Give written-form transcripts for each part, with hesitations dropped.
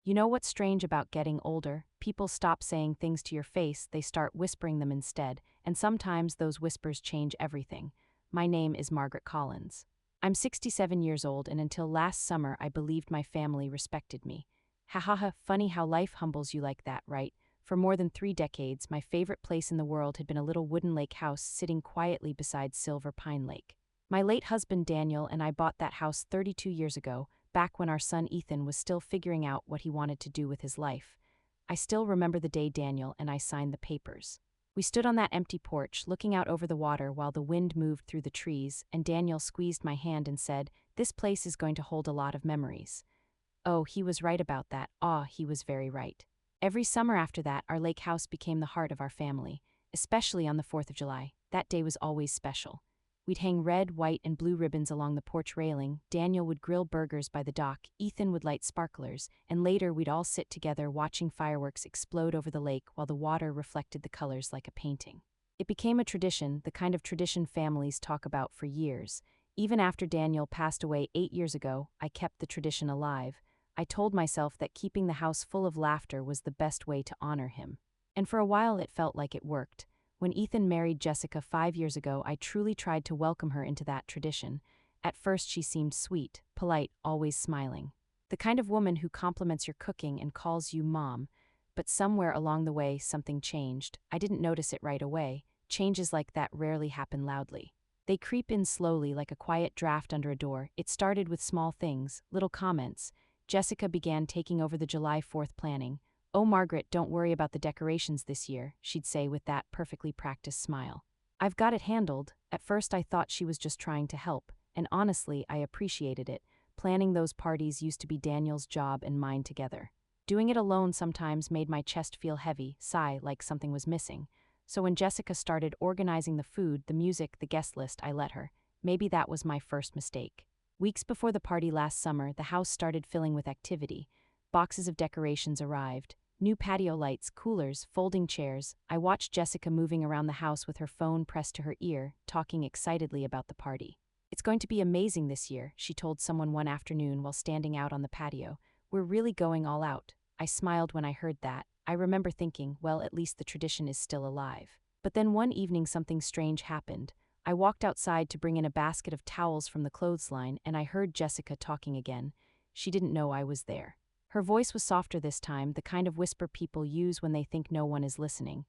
You know what's strange about getting older? People stop saying things to your face, they start whispering them instead, and sometimes those whispers change everything. My name is Margaret Collins. I'm 67 years old, and until last summer, I believed my family respected me. Ha ha ha, funny how life humbles you like that, right? For more than 3 decades, my favorite place in the world had been a little wooden lake house sitting quietly beside Silver Pine Lake. My late husband Daniel and I bought that house 32 years ago, back when our son Ethan was still figuring out what he wanted to do with his life. I still remember the day Daniel and I signed the papers. We stood on that empty porch, looking out over the water while the wind moved through the trees, and Daniel squeezed my hand and said, "This place is going to hold a lot of memories." Oh, he was right about that. He was very right. Every summer after that, our lake house became the heart of our family, especially on the 4th of July. That day was always special. We'd hang red, white, and blue ribbons along the porch railing, Daniel would grill burgers by the dock, Ethan would light sparklers, and later we'd all sit together watching fireworks explode over the lake while the water reflected the colors like a painting. It became a tradition, the kind of tradition families talk about for years. Even after Daniel passed away 8 years ago, I kept the tradition alive. I told myself that keeping the house full of laughter was the best way to honor him. And for a while it felt like it worked. When Ethan married Jessica 5 years ago, I truly tried to welcome her into that tradition. At first she seemed sweet, polite, always smiling. The kind of woman who compliments your cooking and calls you mom. But somewhere along the way something changed. I didn't notice it right away. Changes like that rarely happen loudly. They creep in slowly like a quiet draft under a door. It started with small things, little comments. Jessica began taking over the July 4th planning. "Oh, Margaret, don't worry about the decorations this year," she'd say with that perfectly practiced smile. "I've got it handled." At first I thought she was just trying to help, and honestly, I appreciated it. Planning those parties used to be Daniel's job and mine together. Doing it alone sometimes made my chest feel heavy, sigh like something was missing. So when Jessica started organizing the food, the music, the guest list, I let her. Maybe that was my first mistake. Weeks before the party last summer, the house started filling with activity. Boxes of decorations arrived. New patio lights, coolers, folding chairs. I watched Jessica moving around the house with her phone pressed to her ear, talking excitedly about the party. "It's going to be amazing this year," she told someone one afternoon while standing out on the patio. "We're really going all out." I smiled when I heard that. I remember thinking, well, at least the tradition is still alive. But then one evening something strange happened. I walked outside to bring in a basket of towels from the clothesline, and I heard Jessica talking again. She didn't know I was there. Her voice was softer this time, the kind of whisper people use when they think no one is listening.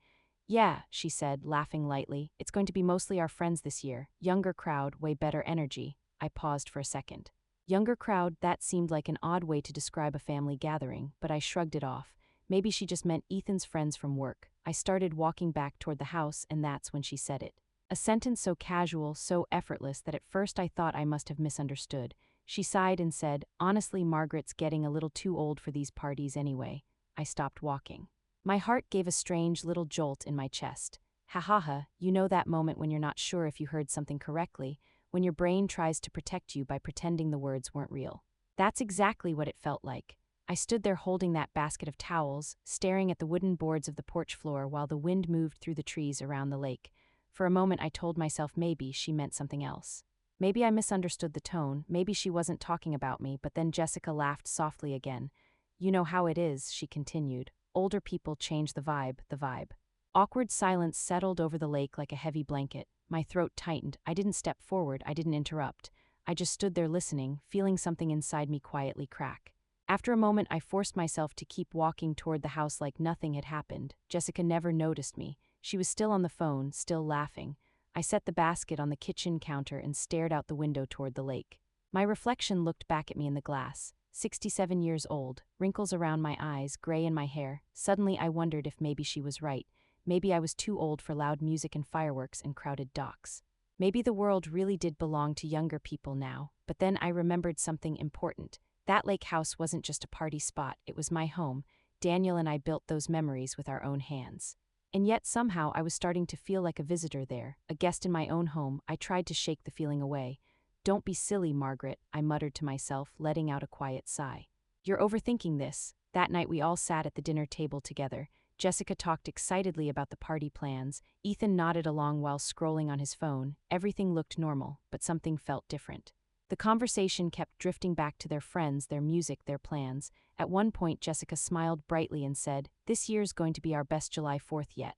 "Yeah," she said, laughing lightly. "It's going to be mostly our friends this year. Younger crowd, way better energy." I paused for a second. Younger crowd, that seemed like an odd way to describe a family gathering, but I shrugged it off. Maybe she just meant Ethan's friends from work. I started walking back toward the house, and that's when she said it. A sentence so casual, so effortless that at first I thought I must have misunderstood. She sighed and said, "Honestly, Margaret's getting a little too old for these parties anyway." I stopped walking. My heart gave a strange little jolt in my chest. Ha ha ha, you know that moment when you're not sure if you heard something correctly, when your brain tries to protect you by pretending the words weren't real. That's exactly what it felt like. I stood there holding that basket of towels, staring at the wooden boards of the porch floor while the wind moved through the trees around the lake. For a moment I told myself maybe she meant something else. Maybe I misunderstood the tone, maybe she wasn't talking about me, but then Jessica laughed softly again. "You know how it is," she continued. "Older people change the vibe, the vibe." Awkward silence settled over the lake like a heavy blanket. My throat tightened. I didn't step forward, I didn't interrupt. I just stood there listening, feeling something inside me quietly crack. After a moment I forced myself to keep walking toward the house like nothing had happened. Jessica never noticed me. She was still on the phone, still laughing. I set the basket on the kitchen counter and stared out the window toward the lake. My reflection looked back at me in the glass. 67 years old, wrinkles around my eyes, gray in my hair. Suddenly I wondered if maybe she was right. Maybe I was too old for loud music and fireworks and crowded docks. Maybe the world really did belong to younger people now. But then I remembered something important. That lake house wasn't just a party spot, it was my home. Daniel and I built those memories with our own hands. And yet somehow I was starting to feel like a visitor there, a guest in my own home. I tried to shake the feeling away. "Don't be silly, Margaret," I muttered to myself, letting out a quiet sigh. "You're overthinking this." That night we all sat at the dinner table together. Jessica talked excitedly about the party plans. Ethan nodded along while scrolling on his phone. Everything looked normal, but something felt different. The conversation kept drifting back to their friends, their music, their plans. At one point, Jessica smiled brightly and said, "This year's going to be our best July 4th yet."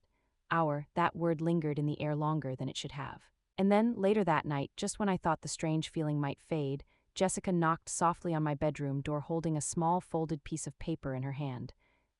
That word lingered in the air longer than it should have. And then, later that night, just when I thought the strange feeling might fade, Jessica knocked softly on my bedroom door holding a small folded piece of paper in her hand.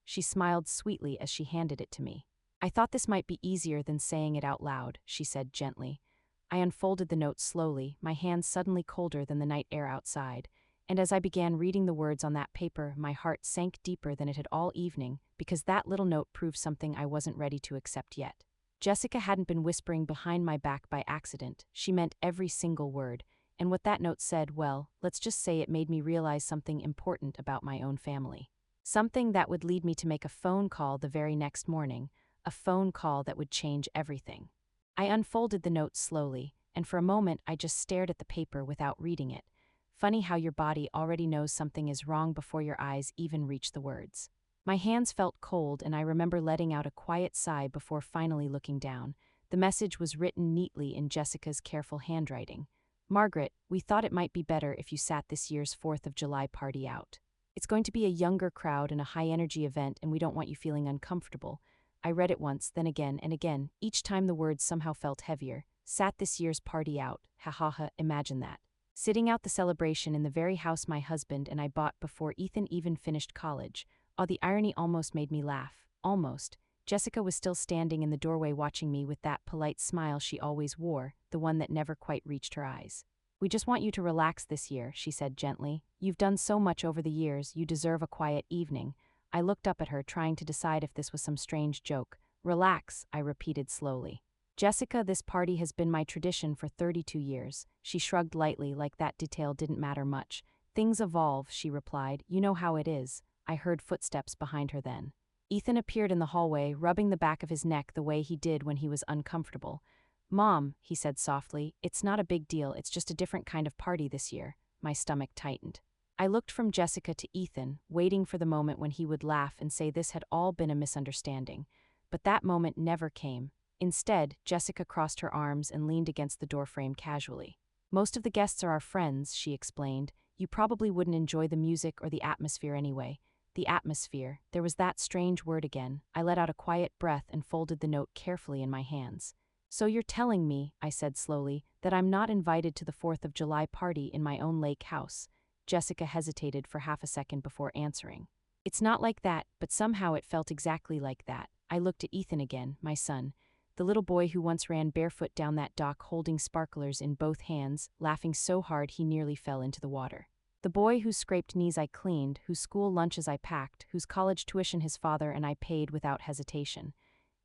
She smiled sweetly as she handed it to me. "I thought this might be easier than saying it out loud," she said gently. I unfolded the note slowly, my hands suddenly colder than the night air outside, and as I began reading the words on that paper, my heart sank deeper than it had all evening, because that little note proved something I wasn't ready to accept yet. Jessica hadn't been whispering behind my back by accident. She meant every single word, and what that note said, well, let's just say it made me realize something important about my own family. Something that would lead me to make a phone call the very next morning, a phone call that would change everything. I unfolded the note slowly, and for a moment I just stared at the paper without reading it. Funny how your body already knows something is wrong before your eyes even reach the words. My hands felt cold, and I remember letting out a quiet sigh before finally looking down. The message was written neatly in Jessica's careful handwriting. "Margaret, we thought it might be better if you sat this year's 4th of July party out. It's going to be a younger crowd and a high-energy event, and we don't want you feeling uncomfortable." I read it once, then again and again. Each time the words somehow felt heavier. "Sat this year's party out. Ha ha ha, imagine that. Sitting out the celebration in the very house my husband and I bought before Ethan even finished college." The irony almost made me laugh. Almost. Jessica was still standing in the doorway watching me with that polite smile she always wore, the one that never quite reached her eyes. "We just want you to relax this year," she said gently. "You've done so much over the years, you deserve a quiet evening." I looked up at her, trying to decide if this was some strange joke. "Relax," I repeated slowly. "Jessica, this party has been my tradition for 32 years. She shrugged lightly, like that detail didn't matter much. "Things evolve," she replied. "You know how it is." I heard footsteps behind her then. Ethan appeared in the hallway, rubbing the back of his neck the way he did when he was uncomfortable. "Mom," he said softly, "it's not a big deal, it's just a different kind of party this year." My stomach tightened. I looked from Jessica to Ethan, waiting for the moment when he would laugh and say this had all been a misunderstanding. But that moment never came. Instead, Jessica crossed her arms and leaned against the doorframe casually. "Most of the guests are our friends," she explained. "You probably wouldn't enjoy the music or the atmosphere anyway." The atmosphere. There was that strange word again. I let out a quiet breath and folded the note carefully in my hands. "So you're telling me," I said slowly, "that I'm not invited to the 4th of July party in my own lake house?" Jessica hesitated for half a second before answering. "It's not like that, but somehow it felt exactly like that." I looked at Ethan again, my son, the little boy who once ran barefoot down that dock holding sparklers in both hands, laughing so hard he nearly fell into the water. The boy whose scraped knees I cleaned, whose school lunches I packed, whose college tuition his father and I paid without hesitation.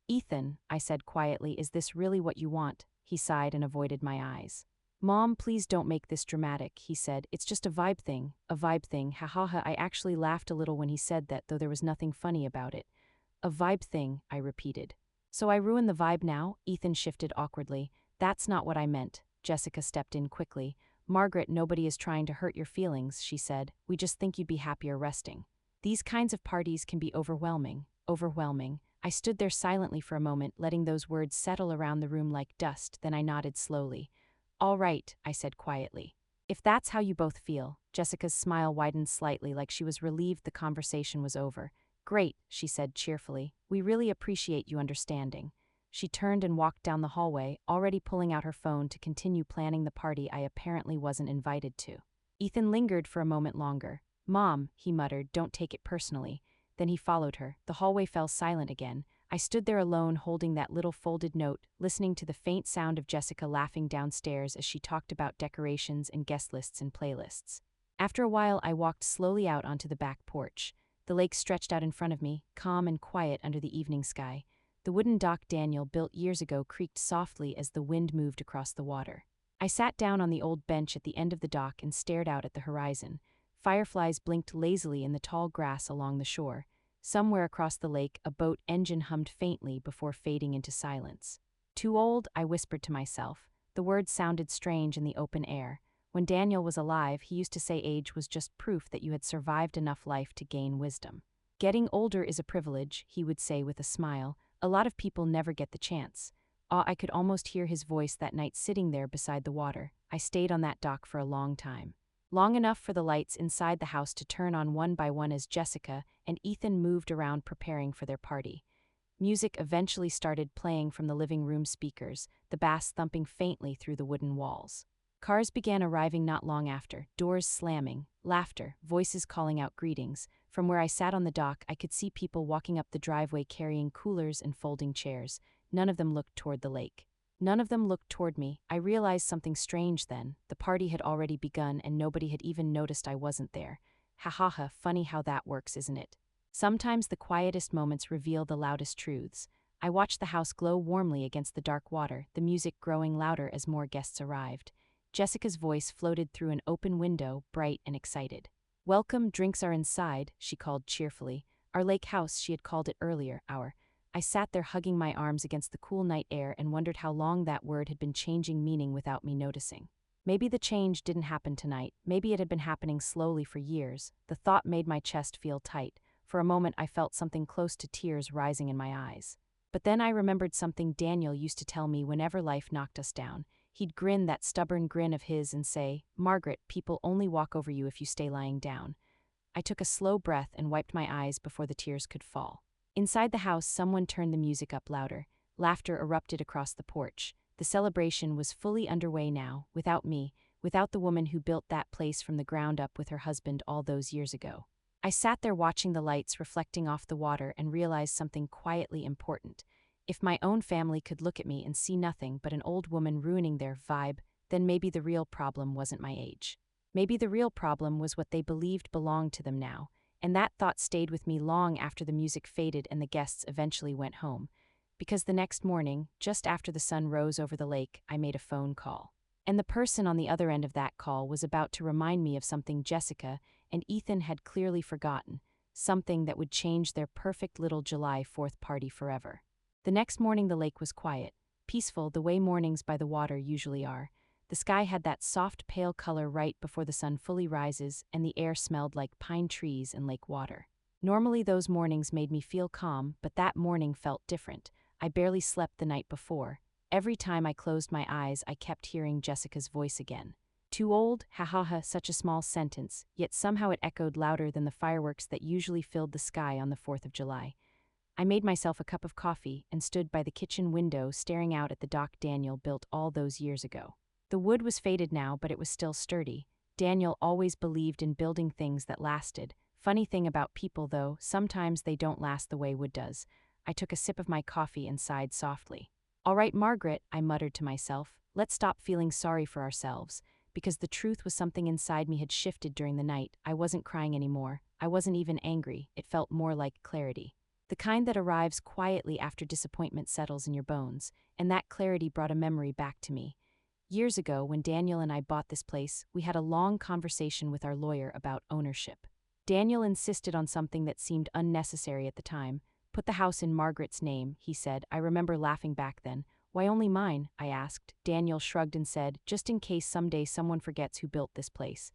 "Ethan," I said quietly, "is this really what you want?" He sighed and avoided my eyes. "Mom, please don't make this dramatic," he said. "It's just a vibe thing." "A vibe thing, ha ha ha." I actually laughed a little when he said that, though there was nothing funny about it. "A vibe thing," I repeated. "So I ruin the vibe now?" Ethan shifted awkwardly. "That's not what I meant." Jessica stepped in quickly. "Margaret, nobody is trying to hurt your feelings," she said. "We just think you'd be happier resting. These kinds of parties can be overwhelming." Overwhelming. I stood there silently for a moment, letting those words settle around the room like dust, then I nodded slowly. "All right," I said quietly. "If that's how you both feel." Jessica's smile widened slightly, like she was relieved the conversation was over. "Great," she said cheerfully. "We really appreciate you understanding." She turned and walked down the hallway, already pulling out her phone to continue planning the party I apparently wasn't invited to. Ethan lingered for a moment longer. "Mom," he muttered, "don't take it personally." Then he followed her. The hallway fell silent again. I stood there alone holding that little folded note, listening to the faint sound of Jessica laughing downstairs as she talked about decorations and guest lists and playlists. After a while, I walked slowly out onto the back porch. The lake stretched out in front of me, calm and quiet under the evening sky. The wooden dock Daniel built years ago creaked softly as the wind moved across the water. I sat down on the old bench at the end of the dock and stared out at the horizon. Fireflies blinked lazily in the tall grass along the shore. Somewhere across the lake, a boat engine hummed faintly before fading into silence. "Too old?" I whispered to myself. The words sounded strange in the open air. When Daniel was alive, he used to say age was just proof that you had survived enough life to gain wisdom. "Getting older is a privilege," he would say with a smile. "A lot of people never get the chance." I could almost hear his voice that night sitting there beside the water. I stayed on that dock for a long time. Long enough for the lights inside the house to turn on one by one as Jessica and Ethan moved around preparing for their party. Music eventually started playing from the living room speakers, the bass thumping faintly through the wooden walls. Cars began arriving not long after, doors slamming, laughter, voices calling out greetings. From where I sat on the dock, I could see people walking up the driveway carrying coolers and folding chairs. None of them looked toward the lake. None of them looked toward me. I realized something strange then. The party had already begun and nobody had even noticed I wasn't there. Ha ha ha, funny how that works, isn't it? Sometimes the quietest moments reveal the loudest truths. I watched the house glow warmly against the dark water, the music growing louder as more guests arrived. Jessica's voice floated through an open window, bright and excited. "Welcome, drinks are inside," she called cheerfully. Our lake house, she had called it earlier, our. I sat there hugging my arms against the cool night air and wondered how long that word had been changing meaning without me noticing. Maybe the change didn't happen tonight, maybe it had been happening slowly for years. The thought made my chest feel tight. For a moment I felt something close to tears rising in my eyes. But then I remembered something Daniel used to tell me whenever life knocked us down. He'd grin that stubborn grin of his and say, "Margaret, people only walk over you if you stay lying down." I took a slow breath and wiped my eyes before the tears could fall. Inside the house, someone turned the music up louder. Laughter erupted across the porch. The celebration was fully underway now, without me, without the woman who built that place from the ground up with her husband all those years ago. I sat there watching the lights reflecting off the water and realized something quietly important. If my own family could look at me and see nothing but an old woman ruining their vibe, then maybe the real problem wasn't my age. Maybe the real problem was what they believed belonged to them now, and that thought stayed with me long after the music faded and the guests eventually went home. Because the next morning, just after the sun rose over the lake, I made a phone call. And the person on the other end of that call was about to remind me of something Jessica and Ethan had clearly forgotten, something that would change their perfect little July 4th party forever. The next morning the lake was quiet, peaceful the way mornings by the water usually are. The sky had that soft pale color right before the sun fully rises, and the air smelled like pine trees and lake water. Normally those mornings made me feel calm, but that morning felt different. I barely slept the night before. Every time I closed my eyes, I kept hearing Jessica's voice again. Too old? Ha ha ha, such a small sentence, yet somehow it echoed louder than the fireworks that usually filled the sky on the 4th of July. I made myself a cup of coffee and stood by the kitchen window staring out at the dock Daniel built all those years ago. The wood was faded now, but it was still sturdy. Daniel always believed in building things that lasted. Funny thing about people, though, sometimes they don't last the way wood does. I took a sip of my coffee and sighed softly. "All right, Margaret," I muttered to myself, "let's stop feeling sorry for ourselves." Because the truth was something inside me had shifted during the night. I wasn't crying anymore. I wasn't even angry. It felt more like clarity. The kind that arrives quietly after disappointment settles in your bones, and that clarity brought a memory back to me. Years ago, when Daniel and I bought this place, we had a long conversation with our lawyer about ownership. Daniel insisted on something that seemed unnecessary at the time. "Put the house in Margaret's name," he said. I remember laughing back then. "Why only mine?" I asked. Daniel shrugged and said, "Just in case someday someone forgets who built this place."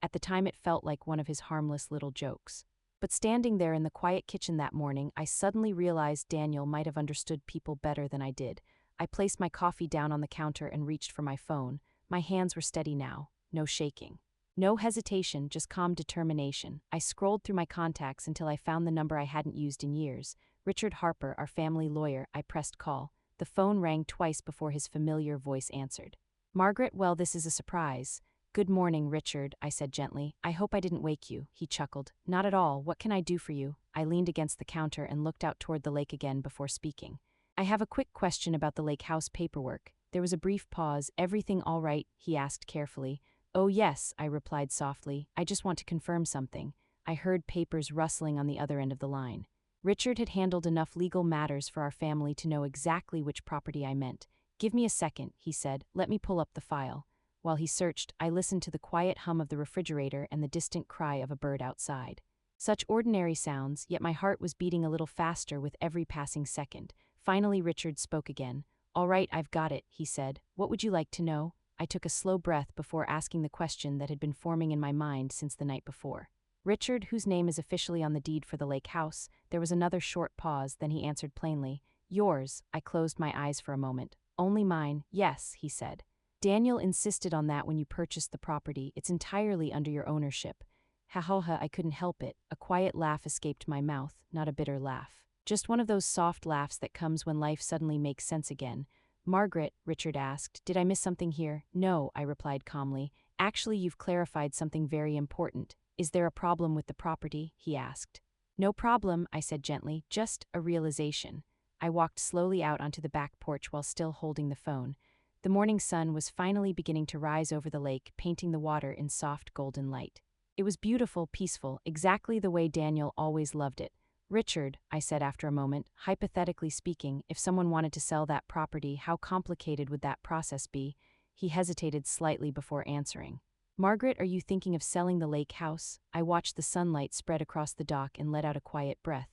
At the time it felt like one of his harmless little jokes. But standing there in the quiet kitchen that morning, I suddenly realized Daniel might have understood people better than I did. I placed my coffee down on the counter and reached for my phone. My hands were steady now, no shaking. No hesitation, just calm determination. I scrolled through my contacts until I found the number I hadn't used in years. Richard Harper, our family lawyer. I pressed call. The phone rang twice before his familiar voice answered. "Margaret, well, this is a surprise." "Good morning, Richard," I said gently. "I hope I didn't wake you." He chuckled. "Not at all. What can I do for you?" I leaned against the counter and looked out toward the lake again before speaking. "I have a quick question about the lake house paperwork." There was a brief pause. "Everything all right?" he asked carefully. "Oh yes," I replied softly. "I just want to confirm something." I heard papers rustling on the other end of the line. Richard had handled enough legal matters for our family to know exactly which property I meant. "Give me a second," he said. "Let me pull up the file." While he searched, I listened to the quiet hum of the refrigerator and the distant cry of a bird outside. Such ordinary sounds, yet my heart was beating a little faster with every passing second. Finally Richard spoke again. "All right, I've got it," he said. "What would you like to know?" I took a slow breath before asking the question that had been forming in my mind since the night before. "Richard, whose name is officially on the deed for the lake house?" There was another short pause, then he answered plainly. "Yours." I closed my eyes for a moment. Only mine, yes, he said. Daniel insisted on that when you purchased the property. It's entirely under your ownership. Ha ha ha, I couldn't help it. A quiet laugh escaped my mouth, not a bitter laugh. Just one of those soft laughs that comes when life suddenly makes sense again. Margaret, Richard asked, did I miss something here? No, I replied calmly. Actually, you've clarified something very important. Is there a problem with the property? He asked. No problem, I said gently, just a realization. I walked slowly out onto the back porch while still holding the phone. The morning sun was finally beginning to rise over the lake, painting the water in soft golden light. It was beautiful, peaceful, exactly the way Daniel always loved it. Richard, I said after a moment, hypothetically speaking, if someone wanted to sell that property, how complicated would that process be? He hesitated slightly before answering. Margaret, are you thinking of selling the lake house? I watched the sunlight spread across the dock and let out a quiet breath.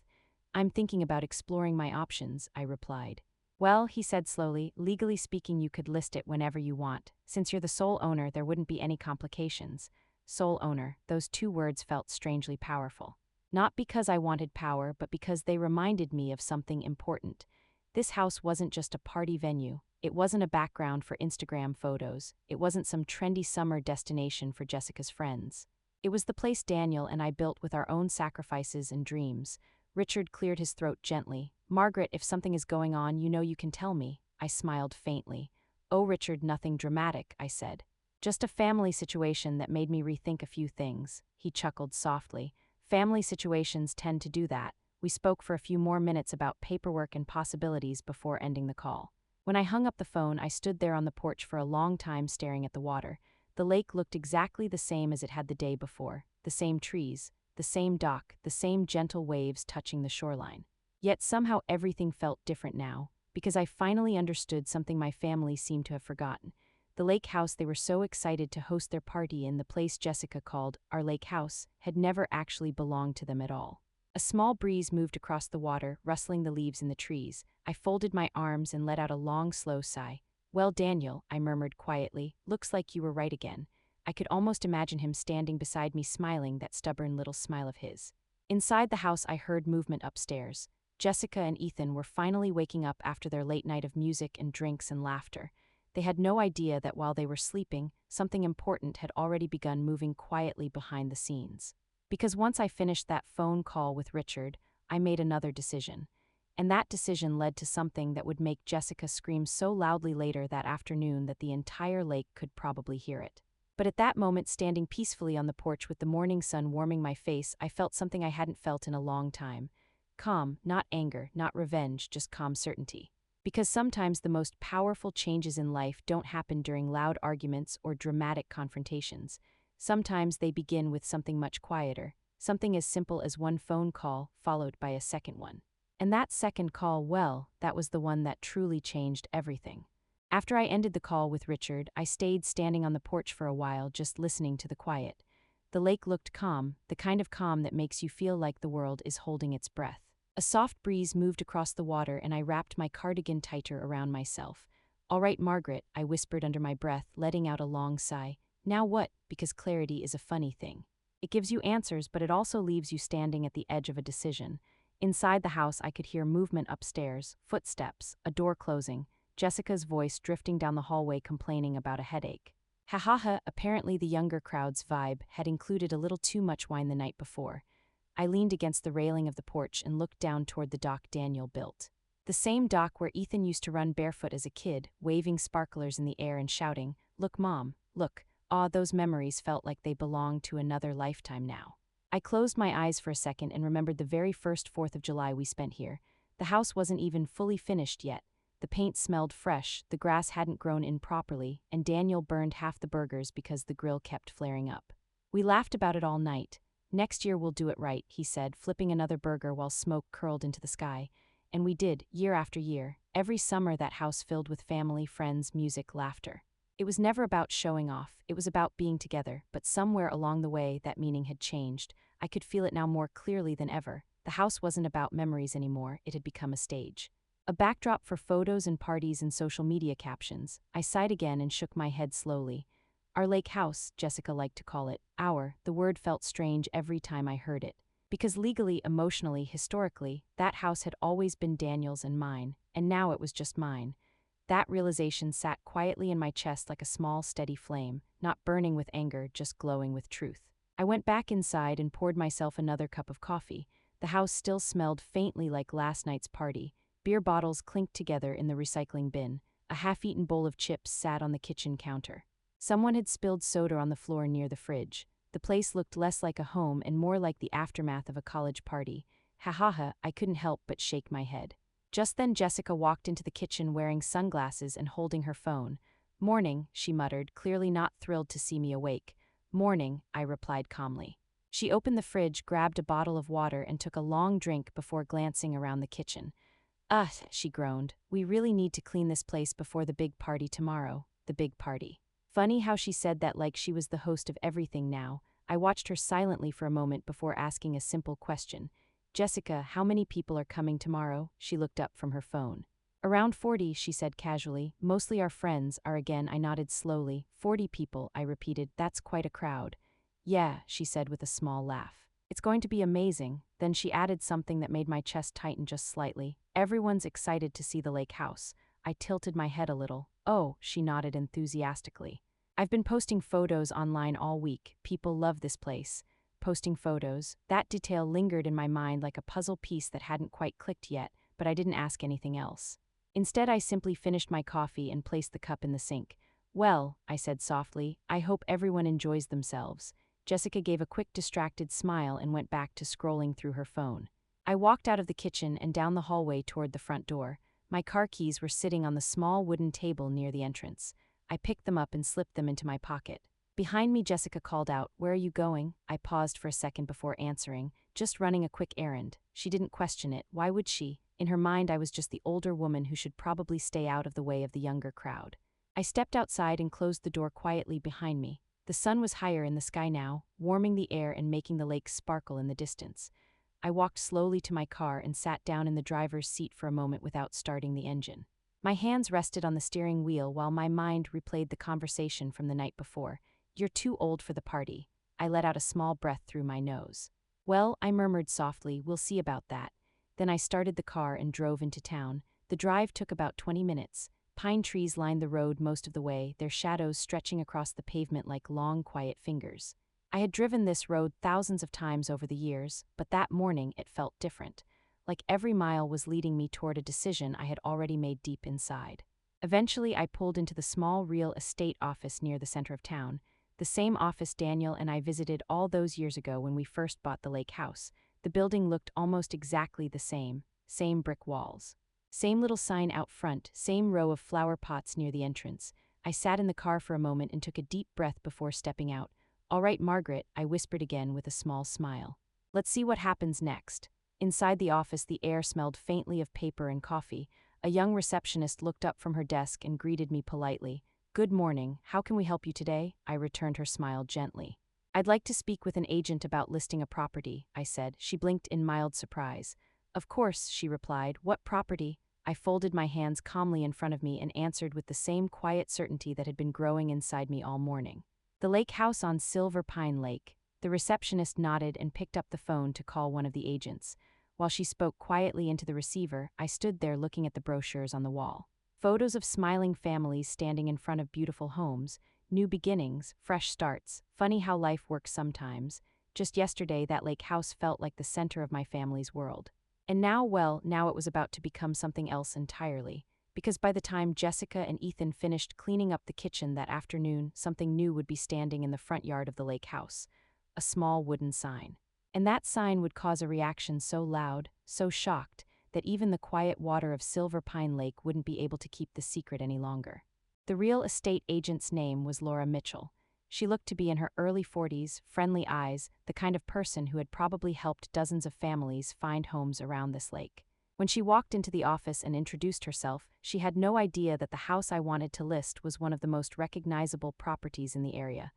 I'm thinking about exploring my options, I replied. Well, he said slowly, legally speaking you could list it whenever you want. Since you're the sole owner, there wouldn't be any complications. Sole owner, those two words felt strangely powerful. Not because I wanted power, but because they reminded me of something important. This house wasn't just a party venue. It wasn't a background for Instagram photos. It wasn't some trendy summer destination for Jessica's friends. It was the place Daniel and I built with our own sacrifices and dreams. Richard cleared his throat gently. Margaret, if something is going on, you know you can tell me. I smiled faintly. Oh, Richard, nothing dramatic, I said. Just a family situation that made me rethink a few things. He chuckled softly. Family situations tend to do that. We spoke for a few more minutes about paperwork and possibilities before ending the call. When I hung up the phone, I stood there on the porch for a long time staring at the water. The lake looked exactly the same as it had the day before. The same trees, the same dock, the same gentle waves touching the shoreline. Yet somehow everything felt different now, because I finally understood something my family seemed to have forgotten. The lake house they were so excited to host their party in, the place Jessica called our lake house, had never actually belonged to them at all. A small breeze moved across the water, rustling the leaves in the trees. I folded my arms and let out a long, slow sigh. Well, Daniel, I murmured quietly, looks like you were right again. I could almost imagine him standing beside me smiling, that stubborn little smile of his. Inside the house I heard movement upstairs. Jessica and Ethan were finally waking up after their late night of music and drinks and laughter. They had no idea that while they were sleeping, something important had already begun moving quietly behind the scenes. Because once I finished that phone call with Richard, I made another decision. And that decision led to something that would make Jessica scream so loudly later that afternoon that the entire lake could probably hear it. But at that moment, standing peacefully on the porch with the morning sun warming my face, I felt something I hadn't felt in a long time. Calm, not anger, not revenge, just calm certainty. Because sometimes the most powerful changes in life don't happen during loud arguments or dramatic confrontations. Sometimes they begin with something much quieter, something as simple as one phone call followed by a second one. And that second call, well, that was the one that truly changed everything. After I ended the call with Richard, I stayed standing on the porch for a while, just listening to the quiet. The lake looked calm, the kind of calm that makes you feel like the world is holding its breath. A soft breeze moved across the water and I wrapped my cardigan tighter around myself. All right, Margaret, I whispered under my breath, letting out a long sigh. Now what? Because clarity is a funny thing. It gives you answers, but it also leaves you standing at the edge of a decision. Inside the house, I could hear movement upstairs, footsteps, a door closing, Jessica's voice drifting down the hallway complaining about a headache. Ha ha ha, apparently the younger crowd's vibe had included a little too much wine the night before. I leaned against the railing of the porch and looked down toward the dock Daniel built. The same dock where Ethan used to run barefoot as a kid, waving sparklers in the air and shouting, "Look, Mom, look." Those memories felt like they belonged to another lifetime now. I closed my eyes for a second and remembered the very first 4th of July we spent here. The house wasn't even fully finished yet. The paint smelled fresh, the grass hadn't grown in properly, and Daniel burned half the burgers because the grill kept flaring up. We laughed about it all night. Next year we'll do it right, he said, flipping another burger while smoke curled into the sky. And we did, year after year, every summer that house filled with family, friends, music, laughter. It was never about showing off, it was about being together, but somewhere along the way that meaning had changed. I could feel it now more clearly than ever. The house wasn't about memories anymore, it had become a stage. A backdrop for photos and parties and social media captions. I sighed again and shook my head slowly. Our lake house, Jessica liked to call it. The word felt strange every time I heard it. Because legally, emotionally, historically, that house had always been Daniel's and mine, and now it was just mine. That realization sat quietly in my chest like a small, steady flame, not burning with anger, just glowing with truth. I went back inside and poured myself another cup of coffee. The house still smelled faintly like last night's party. Beer bottles clinked together in the recycling bin. A half-eaten bowl of chips sat on the kitchen counter. Someone had spilled soda on the floor near the fridge. The place looked less like a home and more like the aftermath of a college party. Ha ha ha, I couldn't help but shake my head. Just then Jessica walked into the kitchen wearing sunglasses and holding her phone. "Morning," she muttered, clearly not thrilled to see me awake. "Morning," I replied calmly. She opened the fridge, grabbed a bottle of water, and took a long drink before glancing around the kitchen. "Ugh," she groaned, "we really need to clean this place before the big party tomorrow." The big party. Funny how she said that like she was the host of everything now. I watched her silently for a moment before asking a simple question. "Jessica, how many people are coming tomorrow?" She looked up from her phone. "Around 40, she said casually. "Mostly our friends are." Again, I nodded slowly. 40 people, I repeated. "That's quite a crowd." "Yeah," she said with a small laugh. "It's going to be amazing." Then she added something that made my chest tighten just slightly. "Everyone's excited to see the lake house." I tilted my head a little. "Oh," she nodded enthusiastically. "I've been posting photos online all week. People love this place." Posting photos. That detail lingered in my mind like a puzzle piece that hadn't quite clicked yet, but I didn't ask anything else. Instead, I simply finished my coffee and placed the cup in the sink. "Well," I said softly, "I hope everyone enjoys themselves." Jessica gave a quick distracted smile and went back to scrolling through her phone. I walked out of the kitchen and down the hallway toward the front door. My car keys were sitting on the small wooden table near the entrance. I picked them up and slipped them into my pocket. Behind me, Jessica called out, "Where are you going?" I paused for a second before answering. "Just running a quick errand." She didn't question it. Why would she? In her mind, I was just the older woman who should probably stay out of the way of the younger crowd. I stepped outside and closed the door quietly behind me. The sun was higher in the sky now, warming the air and making the lake sparkle in the distance. I walked slowly to my car and sat down in the driver's seat for a moment without starting the engine. My hands rested on the steering wheel while my mind replayed the conversation from the night before. "You're too old for the party." I let out a small breath through my nose. "Well," I murmured softly, "we'll see about that." Then I started the car and drove into town. The drive took about 20 minutes. Pine trees lined the road most of the way, their shadows stretching across the pavement like long, quiet fingers. I had driven this road thousands of times over the years, but that morning it felt different. Like every mile was leading me toward a decision I had already made deep inside. Eventually, I pulled into the small real estate office near the center of town. The same office Daniel and I visited all those years ago when we first bought the lake house. The building looked almost exactly the same brick walls. Same little sign out front, same row of flower pots near the entrance. I sat in the car for a moment and took a deep breath before stepping out. "All right, Margaret," I whispered again with a small smile. "Let's see what happens next." Inside the office, the air smelled faintly of paper and coffee. A young receptionist looked up from her desk and greeted me politely. "Good morning. How can we help you today?" I returned her smile gently. "I'd like to speak with an agent about listing a property," I said. She blinked in mild surprise. "Of course," she replied. "What property?" I folded my hands calmly in front of me and answered with the same quiet certainty that had been growing inside me all morning. "The lake house on Silver Pine Lake." The receptionist nodded and picked up the phone to call one of the agents. While she spoke quietly into the receiver, I stood there looking at the brochures on the wall. Photos of smiling families standing in front of beautiful homes, new beginnings, fresh starts. Funny how life works sometimes. Just yesterday, that lake house felt like the center of my family's world. And now, well, now it was about to become something else entirely. Because by the time Jessica and Ethan finished cleaning up the kitchen that afternoon, something new would be standing in the front yard of the lake house. A small wooden sign. And that sign would cause a reaction so loud, so shocked, that even the quiet water of Silver Pine Lake wouldn't be able to keep the secret any longer. The real estate agent's name was Laura Mitchell. She looked to be in her early 40s, friendly eyes, the kind of person who had probably helped dozens of families find homes around this lake. When she walked into the office and introduced herself, she had no idea that the house I wanted to list was one of the most recognizable properties in the area.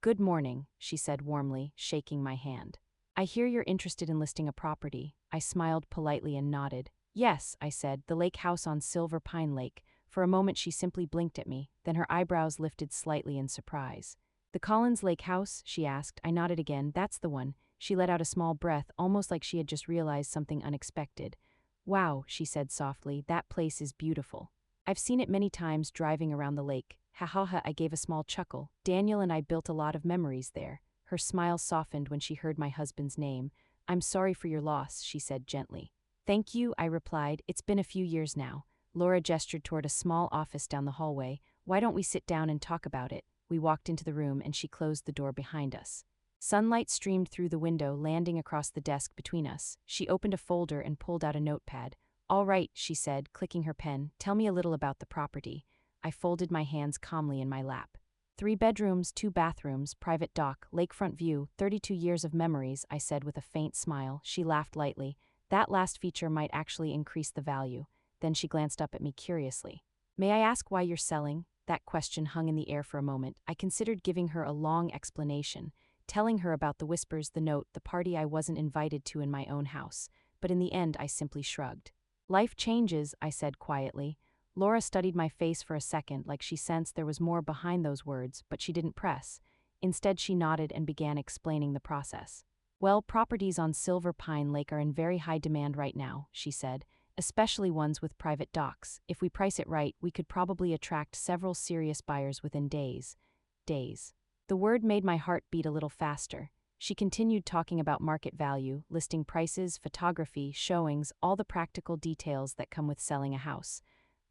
"Good morning," she said warmly, shaking my hand. "I hear you're interested in listing a property." I smiled politely and nodded. "Yes," I said, "the lake house on Silver Pine Lake." For a moment she simply blinked at me, then her eyebrows lifted slightly in surprise. "The Collins Lake House?" she asked. I nodded again. "That's the one." She let out a small breath, almost like she had just realized something unexpected. "Wow," she said softly, "that place is beautiful." I've seen it many times driving around the lake. Ha ha ha, I gave a small chuckle. Daniel and I built a lot of memories there. Her smile softened when she heard my husband's name. I'm sorry for your loss, she said gently. Thank you, I replied. It's been a few years now. Laura gestured toward a small office down the hallway. Why don't we sit down and talk about it? We walked into the room and she closed the door behind us. Sunlight streamed through the window, landing across the desk between us. She opened a folder and pulled out a notepad. All right, she said, clicking her pen. Tell me a little about the property. I folded my hands calmly in my lap. 3 bedrooms, 2 bathrooms, private dock, lakefront view, 32 years of memories, I said with a faint smile. She laughed lightly. That last feature might actually increase the value. Then she glanced up at me curiously. May I ask why you're selling? That question hung in the air for a moment. I considered giving her a long explanation, telling her about the whispers, the note, the party I wasn't invited to in my own house. But in the end, I simply shrugged. Life changes, I said quietly. Laura studied my face for a second, like she sensed there was more behind those words, but she didn't press. Instead, she nodded and began explaining the process. Well, properties on Silver Pine Lake are in very high demand right now, she said, especially ones with private docks. If we price it right, we could probably attract several serious buyers within days. Days. The word made my heart beat a little faster. She continued talking about market value, listing prices, photography, showings, all the practical details that come with selling a house.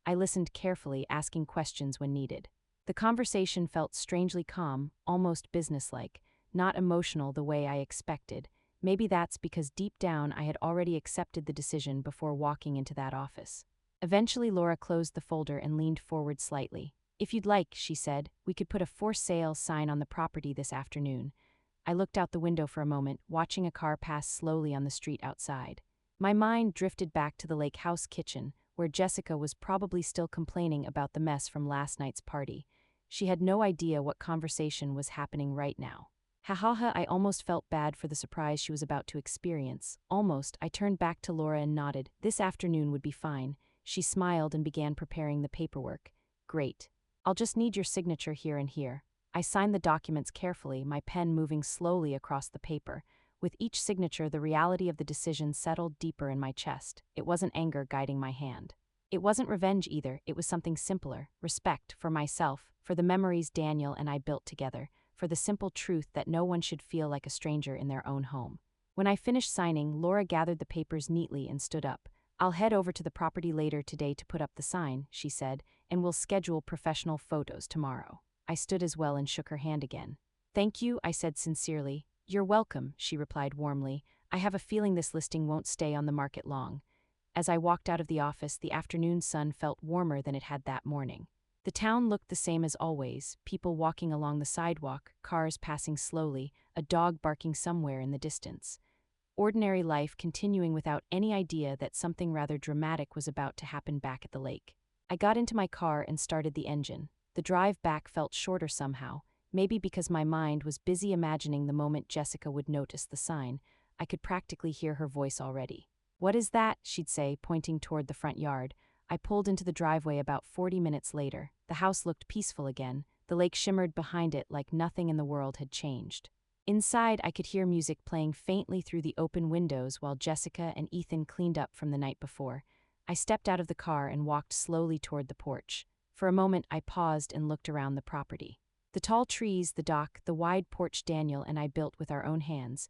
I listened carefully, asking questions when needed. The conversation felt strangely calm, almost businesslike, not emotional the way I expected. Maybe that's because deep down I had already accepted the decision before walking into that office. Eventually, Laura closed the folder and leaned forward slightly. If you'd like, she said, we could put a for sale sign on the property this afternoon. I looked out the window for a moment, watching a car pass slowly on the street outside. My mind drifted back to the lake house kitchen, where Jessica was probably still complaining about the mess from last night's party. She had no idea what conversation was happening right now. Ha ha ha, I almost felt bad for the surprise she was about to experience. Almost, I turned back to Laura and nodded. This afternoon would be fine. She smiled and began preparing the paperwork. Great. I'll just need your signature here and here. I signed the documents carefully, my pen moving slowly across the paper. With each signature, the reality of the decision settled deeper in my chest. It wasn't anger guiding my hand. It wasn't revenge either, it was something simpler. Respect for myself, for the memories Daniel and I built together, for the simple truth that no one should feel like a stranger in their own home. When I finished signing, Laura gathered the papers neatly and stood up. I'll head over to the property later today to put up the sign, she said, and we'll schedule professional photos tomorrow. I stood as well and shook her hand again. Thank you, I said sincerely. You're welcome, she replied warmly. I have a feeling this listing won't stay on the market long. As I walked out of the office, the afternoon sun felt warmer than it had that morning. The town looked the same as always, people walking along the sidewalk, cars passing slowly, a dog barking somewhere in the distance. Ordinary life continuing without any idea that something rather dramatic was about to happen back at the lake. I got into my car and started the engine. The drive back felt shorter somehow, maybe because my mind was busy imagining the moment Jessica would notice the sign. I could practically hear her voice already. What is that? She'd say, pointing toward the front yard. I pulled into the driveway about 40 minutes later. The house looked peaceful again. The lake shimmered behind it like nothing in the world had changed. Inside, I could hear music playing faintly through the open windows while Jessica and Ethan cleaned up from the night before. I stepped out of the car and walked slowly toward the porch. For a moment, I paused and looked around the property. The tall trees, the dock, the wide porch Daniel and I built with our own hands.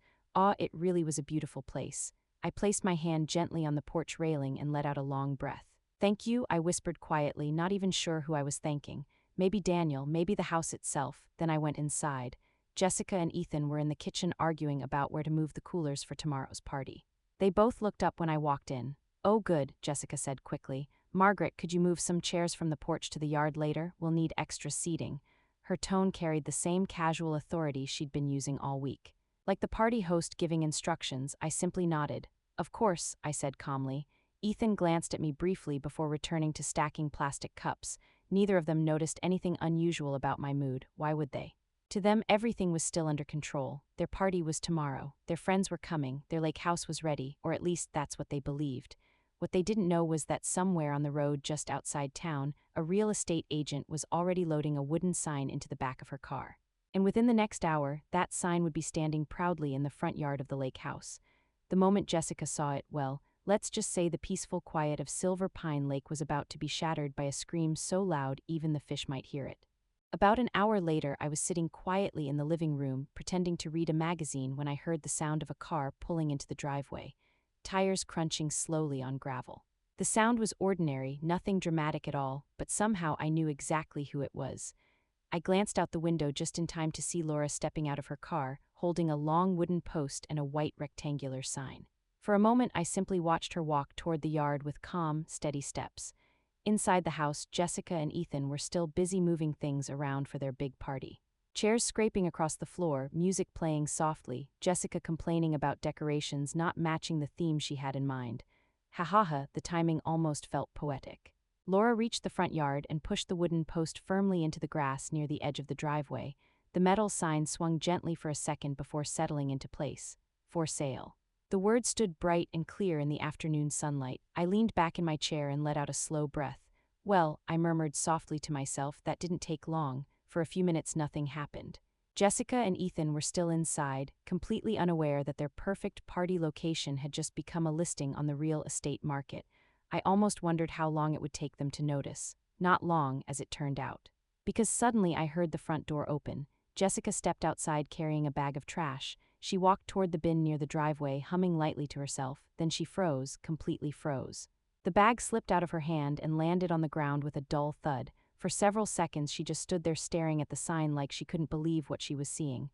It really was a beautiful place. I placed my hand gently on the porch railing and let out a long breath. Thank you, I whispered quietly, not even sure who I was thanking. Maybe Daniel, maybe the house itself. Then I went inside. Jessica and Ethan were in the kitchen arguing about where to move the coolers for tomorrow's party. They both looked up when I walked in. Oh good, Jessica said quickly. Margaret, could you move some chairs from the porch to the yard later? We'll need extra seating. Her tone carried the same casual authority she'd been using all week. Like the party host giving instructions, I simply nodded. Of course, I said calmly. Ethan glanced at me briefly before returning to stacking plastic cups. Neither of them noticed anything unusual about my mood. Why would they? To them, everything was still under control. Their party was tomorrow. Their friends were coming. Their lake house was ready, or at least that's what they believed. What they didn't know was that somewhere on the road just outside town, a real estate agent was already loading a wooden sign into the back of her car. And within the next hour, that sign would be standing proudly in the front yard of the lake house. The moment Jessica saw it, well, Let's just say the peaceful quiet of Silver Pine Lake was about to be shattered by a scream so loud even the fish might hear it. About an hour later, I was sitting quietly in the living room, pretending to read a magazine when I heard the sound of a car pulling into the driveway, tires crunching slowly on gravel. The sound was ordinary, nothing dramatic at all, but somehow I knew exactly who it was. I glanced out the window just in time to see Laura stepping out of her car, holding a long wooden post and a white rectangular sign. For a moment, I simply watched her walk toward the yard with calm, steady steps. Inside the house, Jessica and Ethan were still busy moving things around for their big party. Chairs scraping across the floor, music playing softly, Jessica complaining about decorations not matching the theme she had in mind. Ha ha ha, the timing almost felt poetic. Laura reached the front yard and pushed the wooden post firmly into the grass near the edge of the driveway. The metal sign swung gently for a second before settling into place. For sale. The words stood bright and clear in the afternoon sunlight. I leaned back in my chair and let out a slow breath. Well, I murmured softly to myself, that didn't take long. For a few minutes nothing happened. Jessica and Ethan were still inside, completely unaware that their perfect party location had just become a listing on the real estate market. I almost wondered how long it would take them to notice. Not long, as it turned out. Because suddenly I heard the front door open. Jessica stepped outside carrying a bag of trash. She walked toward the bin near the driveway, humming lightly to herself. Then she froze, completely froze. The bag slipped out of her hand and landed on the ground with a dull thud. For several seconds she just stood there staring at the sign like she couldn't believe what she was seeing.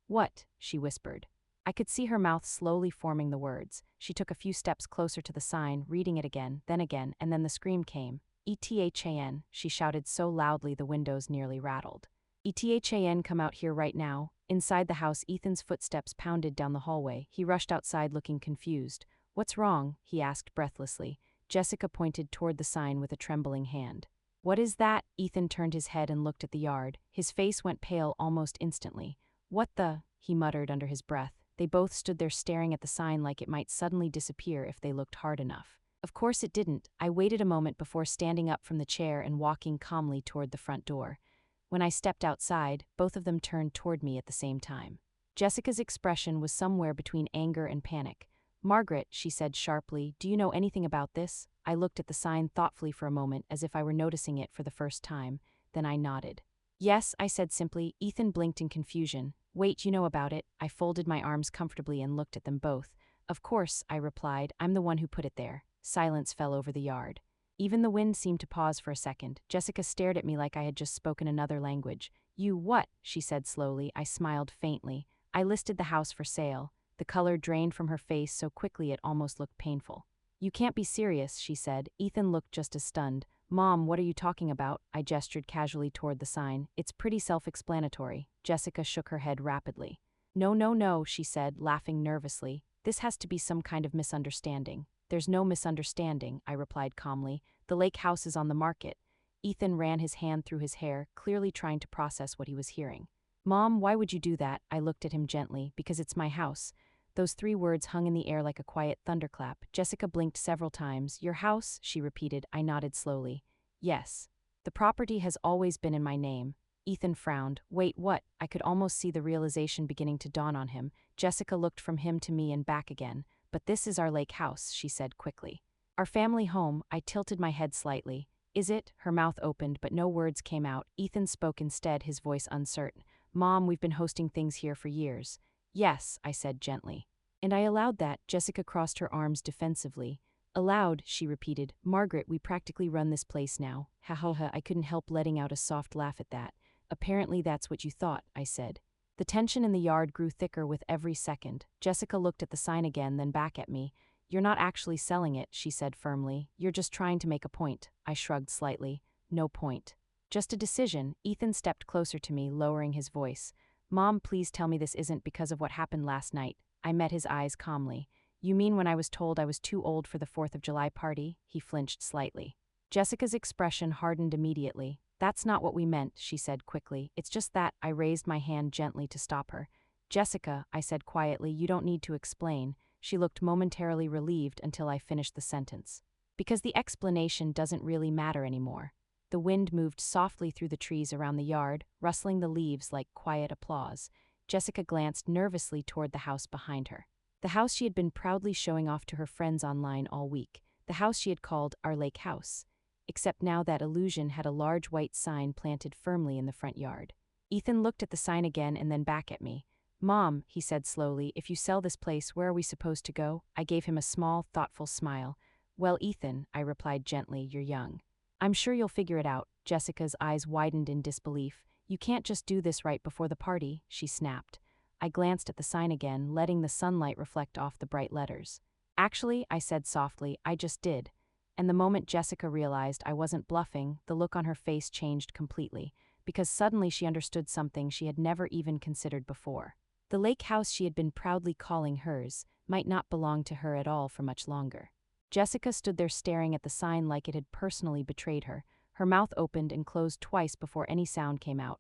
"What?" she whispered. I could see her mouth slowly forming the words. She took a few steps closer to the sign, reading it again, and then the scream came. "ETHAN," she shouted so loudly the windows nearly rattled. "ETHAN, come out here right now." Inside the house, Ethan's footsteps pounded down the hallway. He rushed outside looking confused. "What's wrong?" he asked breathlessly. Jessica pointed toward the sign with a trembling hand. "What is that?" Ethan turned his head and looked at the yard. His face went pale almost instantly. "What the?" he muttered under his breath. They both stood there staring at the sign like it might suddenly disappear if they looked hard enough. Of course it didn't. I waited a moment before standing up from the chair and walking calmly toward the front door. When I stepped outside, both of them turned toward me at the same time. Jessica's expression was somewhere between anger and panic. "Margaret," she said sharply, "do you know anything about this?" I looked at the sign thoughtfully for a moment, as if I were noticing it for the first time. Then I nodded. "Yes," I said simply. Ethan blinked in confusion. "Wait, you know about it?" I folded my arms comfortably and looked at them both. "Of course," I replied. "I'm the one who put it there." Silence fell over the yard. Even the wind seemed to pause for a second. Jessica stared at me like I had just spoken another language. "You what?" she said slowly. I smiled faintly. "I listed the house for sale." The color drained from her face so quickly it almost looked painful. "You can't be serious," she said. Ethan looked just as stunned. "Mom, what are you talking about?" I gestured casually toward the sign. "It's pretty self-explanatory." Jessica shook her head rapidly. "No, no, no," she said, laughing nervously. "This has to be some kind of misunderstanding." "There's no misunderstanding," I replied calmly. "The lake house is on the market." Ethan ran his hand through his hair, clearly trying to process what he was hearing. "Mom, why would you do that?" I looked at him gently. "Because it's my house." Those 3 words hung in the air like a quiet thunderclap. Jessica blinked several times. "Your house?" she repeated. I nodded slowly. "Yes. The property has always been in my name." Ethan frowned. "Wait, what?" I could almost see the realization beginning to dawn on him. Jessica looked from him to me and back again. "But this is our lake house," she said quickly. "Our family home." I tilted my head slightly. "Is it?" Her mouth opened, but no words came out. Ethan spoke instead, his voice uncertain. "Mom, we've been hosting things here for years." "Yes," I said gently. "And I allowed that." Jessica crossed her arms defensively. "Allowed," she repeated. "Margaret, we practically run this place now." Ha ha ha, I couldn't help letting out a soft laugh at that. "Apparently that's what you thought," I said. The tension in the yard grew thicker with every second. Jessica looked at the sign again, then back at me. "You're not actually selling it," she said firmly. "You're just trying to make a point." I shrugged slightly. "No point. Just a decision." Ethan stepped closer to me, lowering his voice. "Mom, please tell me this isn't because of what happened last night." I met his eyes calmly. "You mean when I was told I was too old for the 4th of July party?" He flinched slightly. Jessica's expression hardened immediately. "That's not what we meant," she said quickly. "It's just that." I raised my hand gently to stop her. "Jessica," I said quietly, "you don't need to explain." She looked momentarily relieved until I finished the sentence. "Because the explanation doesn't really matter anymore." The wind moved softly through the trees around the yard, rustling the leaves like quiet applause. Jessica glanced nervously toward the house behind her. The house she had been proudly showing off to her friends online all week, the house she had called our lake house. Except now that illusion had a large white sign planted firmly in the front yard. Ethan looked at the sign again and then back at me. "Mom," he said slowly, "if you sell this place, where are we supposed to go?" I gave him a small, thoughtful smile. "Well, Ethan," I replied gently, "you're young. I'm sure you'll figure it out." Jessica's eyes widened in disbelief. "You can't just do this right before the party," she snapped. I glanced at the sign again, letting the sunlight reflect off the bright letters. "Actually," I said softly, "I just did." And the moment Jessica realized I wasn't bluffing, the look on her face changed completely, because suddenly she understood something she had never even considered before. The lake house she had been proudly calling hers might not belong to her at all for much longer. Jessica stood there staring at the sign like it had personally betrayed her. Her mouth opened and closed twice before any sound came out.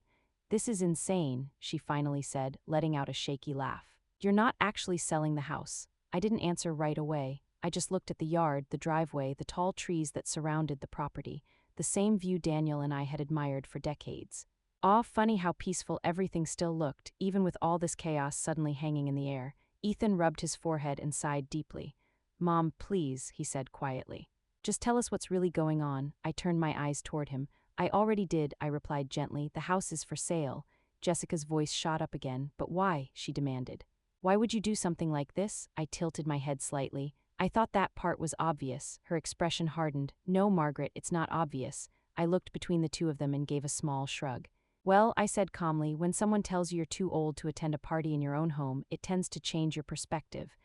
"This is insane," she finally said, letting out a shaky laugh. "You're not actually selling the house." I didn't answer right away. I just looked at the yard, the driveway, the tall trees that surrounded the property, the same view Daniel and I had admired for decades. Funny how peaceful everything still looked, even with all this chaos suddenly hanging in the air. Ethan rubbed his forehead and sighed deeply. "Mom, please," he said quietly. "Just tell us what's really going on." I turned my eyes toward him. "I already did," I replied gently. "The house is for sale." Jessica's voice shot up again. "But why?" she demanded. "Why would you do something like this?" I tilted my head slightly. I thought that part was obvious. Her expression hardened. "No, Margaret, it's not obvious." I looked between the two of them and gave a small shrug. "Well," I said calmly, "when someone tells you you're too old to attend a party in your own home, it tends to change your perspective."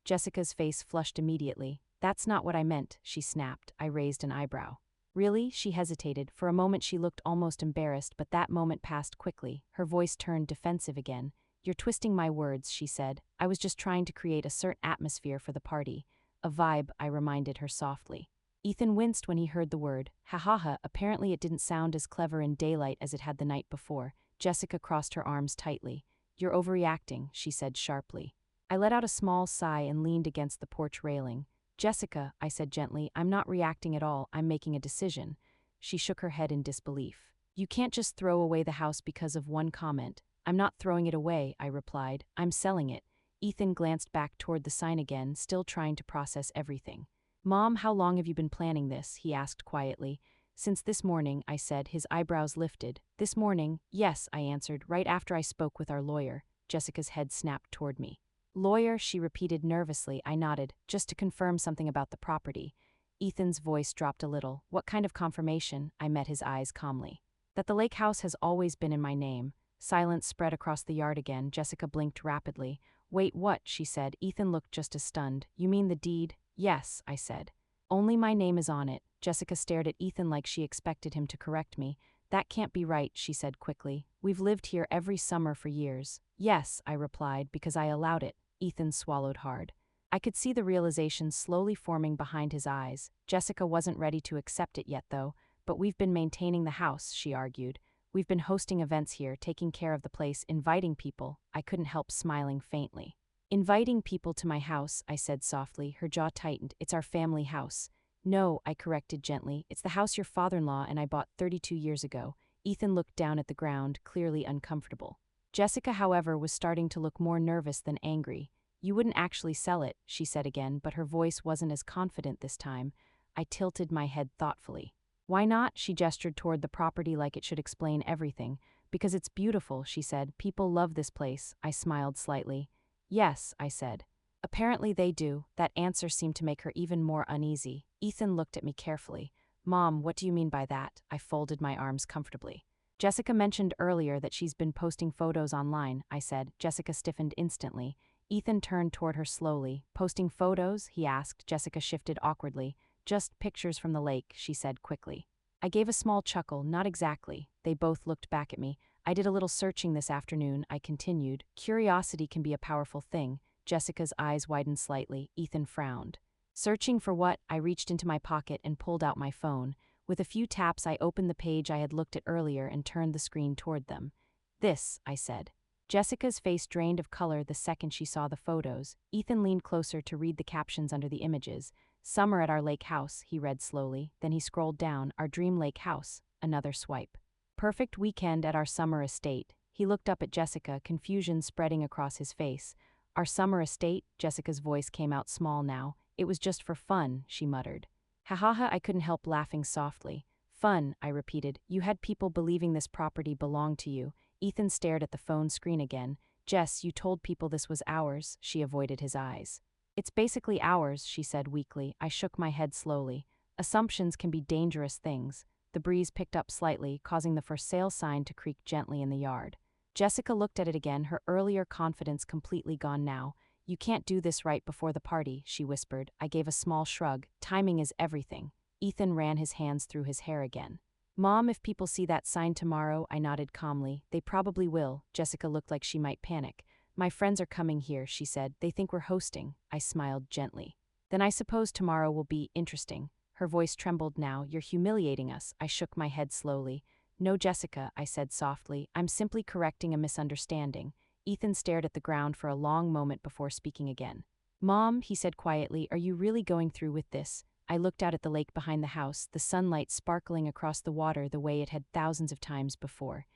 Jessica's face flushed immediately. "That's not what I meant," she snapped. I raised an eyebrow. "Really?" She hesitated. For a moment she looked almost embarrassed, but that moment passed quickly. Her voice turned defensive again. "You're twisting my words," she said. "I was just trying to create a certain atmosphere for the party." "A vibe," I reminded her softly. Ethan winced when he heard the word. "Ha ha ha." Apparently it didn't sound as clever in daylight as it had the night before. Jessica crossed her arms tightly. "You're overreacting," she said sharply. I let out a small sigh and leaned against the porch railing. "Jessica," I said gently, "I'm not reacting at all, I'm making a decision." She shook her head in disbelief. "You can't just throw away the house because of one comment." "I'm not throwing it away," I replied. "I'm selling it." Ethan glanced back toward the sign again, still trying to process everything. "Mom, how long have you been planning this?" he asked quietly. "Since this morning," I said, his eyebrows lifted. "This morning?" "Yes," I answered, "right after I spoke with our lawyer." Jessica's head snapped toward me. "Lawyer?" she repeated nervously. I nodded. "Just to confirm something about the property." Ethan's voice dropped a little. "What kind of confirmation?" I met his eyes calmly. "That the lake house has always been in my name." Silence spread across the yard again. Jessica blinked rapidly. "Wait, what?" she said. Ethan looked just as stunned. "You mean the deed?" "Yes," I said. "Only my name is on it." Jessica stared at Ethan like she expected him to correct me. "That can't be right," she said quickly. "We've lived here every summer for years." "Yes," I replied, "because I allowed it." Ethan swallowed hard. I could see the realization slowly forming behind his eyes. Jessica wasn't ready to accept it yet, though. "But we've been maintaining the house," she argued. "We've been hosting events here, taking care of the place, inviting people." I couldn't help smiling faintly. "Inviting people to my house," I said softly. Her jaw tightened. "It's our family house." "No," I corrected gently. "It's the house your father-in-law and I bought 32 years ago." Ethan looked down at the ground, clearly uncomfortable. Jessica, however, was starting to look more nervous than angry. "You wouldn't actually sell it," she said again, but her voice wasn't as confident this time. I tilted my head thoughtfully. "Why not?" She gestured toward the property like it should explain everything. "Because it's beautiful," she said. "People love this place." I smiled slightly. "Yes," I said. "Apparently they do." That answer seemed to make her even more uneasy. Ethan looked at me carefully. "Mom, what do you mean by that?" I folded my arms comfortably. "Jessica mentioned earlier that she's been posting photos online," I said. Jessica stiffened instantly. Ethan turned toward her slowly. "Posting photos?" he asked. Jessica shifted awkwardly. "Just pictures from the lake," she said quickly. I gave a small chuckle. "Not exactly." They both looked back at me. "I did a little searching this afternoon," I continued. "Curiosity can be a powerful thing." Jessica's eyes widened slightly. Ethan frowned. "Searching for what?" I reached into my pocket and pulled out my phone. With a few taps I opened the page I had looked at earlier and turned the screen toward them. "This," I said. Jessica's face drained of color the second she saw the photos. Ethan leaned closer to read the captions under the images. "Summer at our lake house," he read slowly. Then he scrolled down. "Our dream lake house." Another swipe. "Perfect weekend at our summer estate." He looked up at Jessica, confusion spreading across his face. Our summer estate, Jessica's voice came out small now. It was just for fun, she muttered. Ha ha ha, I couldn't help laughing softly. Fun, I repeated. You had people believing this property belonged to you. Ethan stared at the phone screen again. Jess, you told people this was ours. She avoided his eyes. It's basically ours, she said weakly. I shook my head slowly. Assumptions can be dangerous things. The breeze picked up slightly, causing the for sale sign to creak gently in the yard. Jessica looked at it again, her earlier confidence completely gone now. You can't do this right before the party, she whispered. I gave a small shrug. Timing is everything. Ethan ran his hands through his hair again. Mom, if people see that sign tomorrow, I nodded calmly. They probably will. Jessica looked like she might panic. My friends are coming here, she said. They think we're hosting. I smiled gently. Then I suppose tomorrow will be interesting. Her voice trembled now. You're humiliating us. I shook my head slowly. No, Jessica, I said softly. I'm simply correcting a misunderstanding. Ethan stared at the ground for a long moment before speaking again. Mom, he said quietly, are you really going through with this? I looked out at the lake behind the house, the sunlight sparkling across the water the way it had thousands of times before.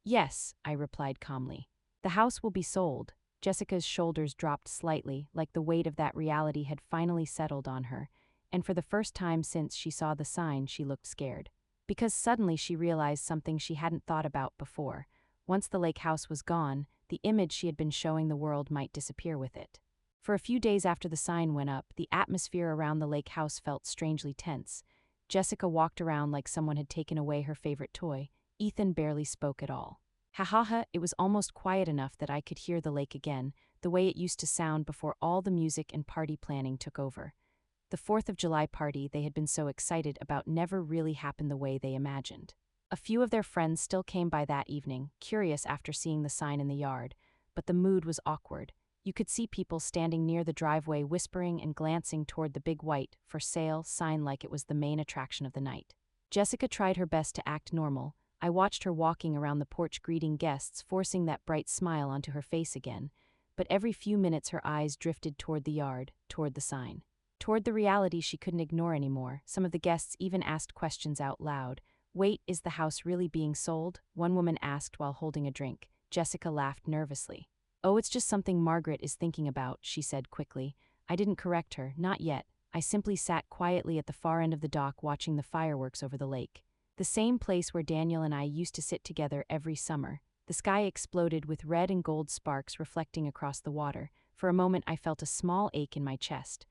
Yes, I replied calmly. The house will be sold. Jessica's shoulders dropped slightly, like the weight of that reality had finally settled on her, and for the first time since she saw the sign, she looked scared. Because suddenly she realized something she hadn't thought about before. Once the lake house was gone, the image she had been showing the world might disappear with it. For a few days after the sign went up, the atmosphere around the lake house felt strangely tense. Jessica walked around like someone had taken away her favorite toy. Ethan barely spoke at all. Ha ha ha, it was almost quiet enough that I could hear the lake again, the way it used to sound before all the music and party planning took over. The 4th of July party they had been so excited about never really happened the way they imagined. A few of their friends still came by that evening, curious after seeing the sign in the yard, but the mood was awkward. You could see people standing near the driveway whispering and glancing toward the big white, for sale, sign like it was the main attraction of the night. Jessica tried her best to act normal. I watched her walking around the porch greeting guests, forcing that bright smile onto her face again, but every few minutes her eyes drifted toward the yard, toward the sign. Toward the reality she couldn't ignore anymore. Some of the guests even asked questions out loud. Wait, is the house really being sold? One woman asked while holding a drink. Jessica laughed nervously. Oh, it's just something Margaret is thinking about, she said quickly. I didn't correct her, not yet. I simply sat quietly at the far end of the dock watching the fireworks over the lake. The same place where Daniel and I used to sit together every summer. The sky exploded with red and gold sparks reflecting across the water. For a moment I felt a small ache in my chest.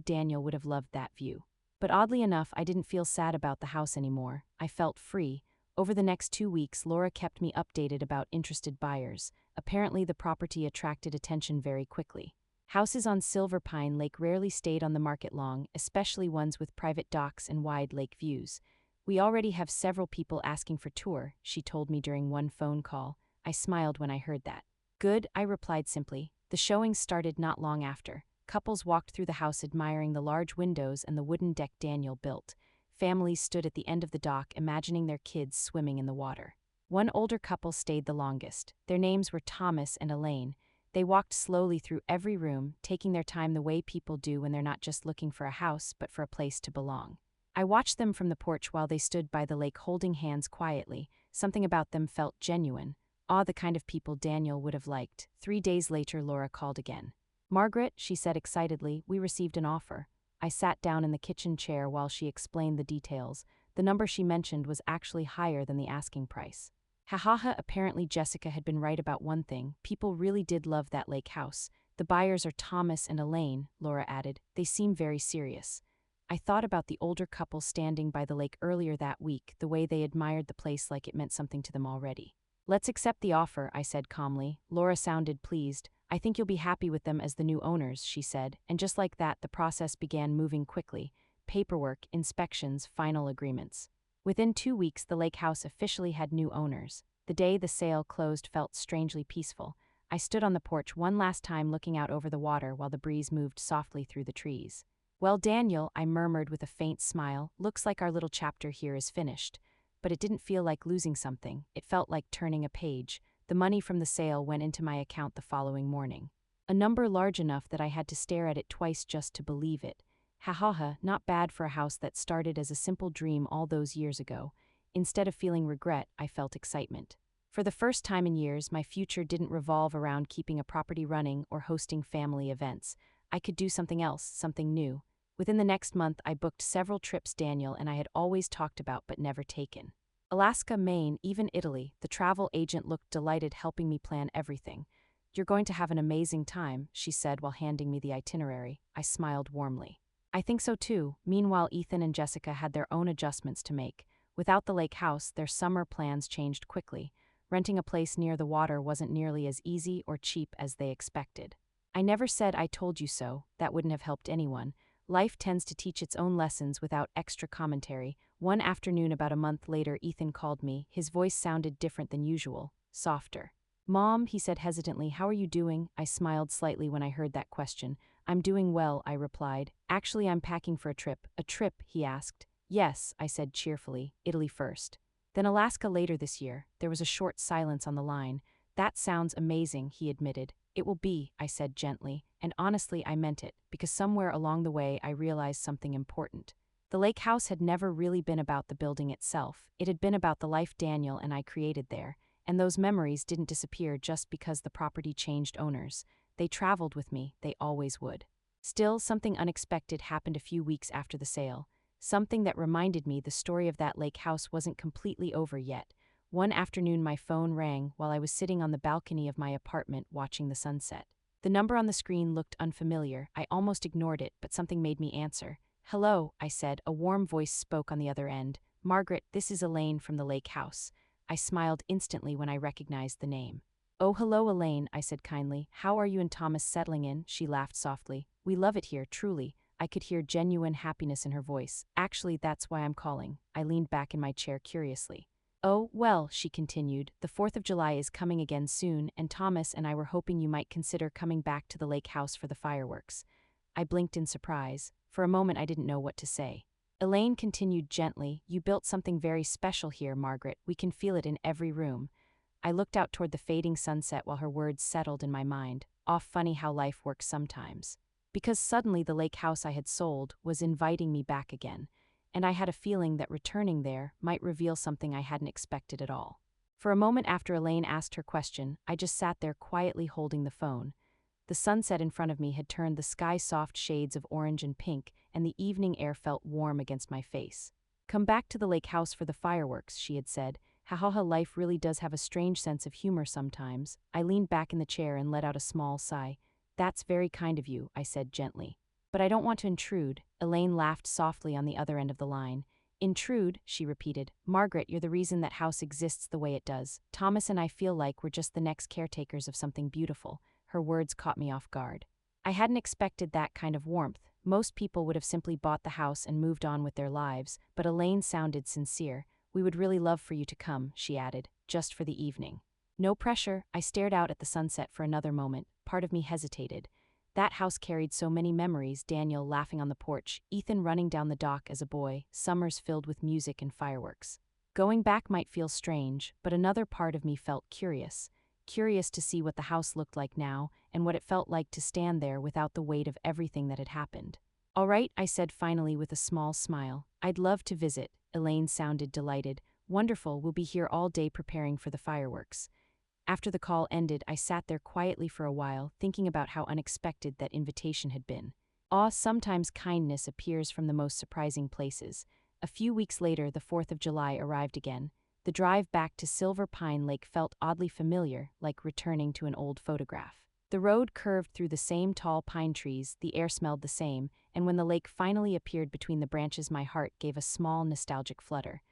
Daniel would have loved that view. But oddly enough, I didn't feel sad about the house anymore. I felt free. Over the next 2 weeks, Laura kept me updated about interested buyers. Apparently, the property attracted attention very quickly. Houses on Silver Pine Lake rarely stayed on the market long, especially ones with private docks and wide lake views. We already have several people asking for tour, she told me during one phone call. I smiled when I heard that. Good, I replied simply. The showings started not long after. Couples walked through the house admiring the large windows and the wooden deck Daniel built. Families stood at the end of the dock imagining their kids swimming in the water. One older couple stayed the longest. Their names were Thomas and Elaine. They walked slowly through every room, taking their time the way people do when they're not just looking for a house but for a place to belong. I watched them from the porch while they stood by the lake holding hands quietly. Something about them felt genuine. The kind of people Daniel would have liked. 3 days later, Laura called again. Margaret, she said excitedly, we received an offer. I sat down in the kitchen chair while she explained the details. The number she mentioned was actually higher than the asking price. Ha ha ha, apparently Jessica had been right about one thing. People really did love that lake house. The buyers are Thomas and Elaine, Laura added. They seem very serious. I thought about the older couple standing by the lake earlier that week, the way they admired the place like it meant something to them already. Let's accept the offer, I said calmly. Laura sounded pleased. I think you'll be happy with them as the new owners, she said, and just like that, the process began moving quickly. Paperwork, inspections, final agreements. Within 2 weeks, the lake house officially had new owners. The day the sale closed felt strangely peaceful. I stood on the porch one last time looking out over the water while the breeze moved softly through the trees. Well, Daniel, I murmured with a faint smile, looks like our little chapter here is finished. But it didn't feel like losing something. It felt like turning a page. The money from the sale went into my account the following morning. A number large enough that I had to stare at it twice just to believe it. Ha ha ha, not bad for a house that started as a simple dream all those years ago. Instead of feeling regret, I felt excitement. For the first time in years, my future didn't revolve around keeping a property running or hosting family events. I could do something else, something new. Within the next month, I booked several trips Daniel and I had always talked about but never taken. Alaska, Maine, even Italy. The travel agent looked delighted, helping me plan everything. "You're going to have an amazing time," she said while handing me the itinerary. I smiled warmly. "I think so too." Meanwhile, Ethan and Jessica had their own adjustments to make. Without the lake house, their summer plans changed quickly. Renting a place near the water wasn't nearly as easy or cheap as they expected. "I never said I told you so," that wouldn't have helped anyone. Life tends to teach its own lessons without extra commentary. One afternoon about a month later, Ethan called me. His voice sounded different than usual, softer. "Mom," he said hesitantly, "how are you doing?" I smiled slightly when I heard that question. "I'm doing well," I replied. "Actually, I'm packing for a trip." "A trip?" he asked. "Yes," I said cheerfully. "Italy first. Then Alaska later this year." There was a short silence on the line. "That sounds amazing," he admitted. "It will be," I said gently, and honestly I meant it, because somewhere along the way I realized something important. The lake house had never really been about the building itself. It had been about the life Daniel and I created there, and those memories didn't disappear just because the property changed owners. They traveled with me, they always would. Still, something unexpected happened a few weeks after the sale. Something that reminded me the story of that lake house wasn't completely over yet. One afternoon my phone rang while I was sitting on the balcony of my apartment watching the sunset. The number on the screen looked unfamiliar. I almost ignored it, but something made me answer. "Hello," I said. A warm voice spoke on the other end. "Margaret, this is Elaine from the lake house." I smiled instantly when I recognized the name. "Oh, hello, Elaine," I said kindly. "How are you and Thomas settling in?" She laughed softly. "We love it here, truly." I could hear genuine happiness in her voice. "Actually, that's why I'm calling." I leaned back in my chair curiously. "Oh, well," she continued, "the 4th of July is coming again soon, and Thomas and I were hoping you might consider coming back to the lake house for the fireworks." I blinked in surprise. For a moment I didn't know what to say. Elaine continued gently, "You built something very special here, Margaret. We can feel it in every room." I looked out toward the fading sunset while her words settled in my mind. Funny how life works sometimes. Because suddenly the lake house I had sold was inviting me back again, and I had a feeling that returning there might reveal something I hadn't expected at all. For a moment after Elaine asked her question, I just sat there quietly holding the phone. The sunset in front of me had turned the sky soft shades of orange and pink, and the evening air felt warm against my face. "Come back to the lake house for the fireworks," she had said. "Hahaha, life really does have a strange sense of humor sometimes." I leaned back in the chair and let out a small sigh. "That's very kind of you," I said gently. "But I don't want to intrude." Elaine laughed softly on the other end of the line. "Intrude," she repeated. "Margaret, you're the reason that house exists the way it does. Thomas and I feel like we're just the next caretakers of something beautiful." Her words caught me off guard. I hadn't expected that kind of warmth. Most people would have simply bought the house and moved on with their lives, but Elaine sounded sincere. "We would really love for you to come," she added, "just for the evening." No pressure. I stared out at the sunset for another moment. Part of me hesitated. That house carried so many memories: Daniel laughing on the porch, Ethan running down the dock as a boy, summers filled with music and fireworks. Going back might feel strange, but another part of me felt curious. Curious to see what the house looked like now, and what it felt like to stand there without the weight of everything that had happened. "All right," I said finally with a small smile. "I'd love to visit." Elaine sounded delighted. "Wonderful, we'll be here all day preparing for the fireworks." After the call ended, I sat there quietly for a while, thinking about how unexpected that invitation had been. Sometimes kindness appears from the most surprising places. A few weeks later, the 4th of July arrived again. The drive back to Silver Pine Lake felt oddly familiar, like returning to an old photograph. The road curved through the same tall pine trees, the air smelled the same, and when the lake finally appeared between the branches, my heart gave a small nostalgic flutter.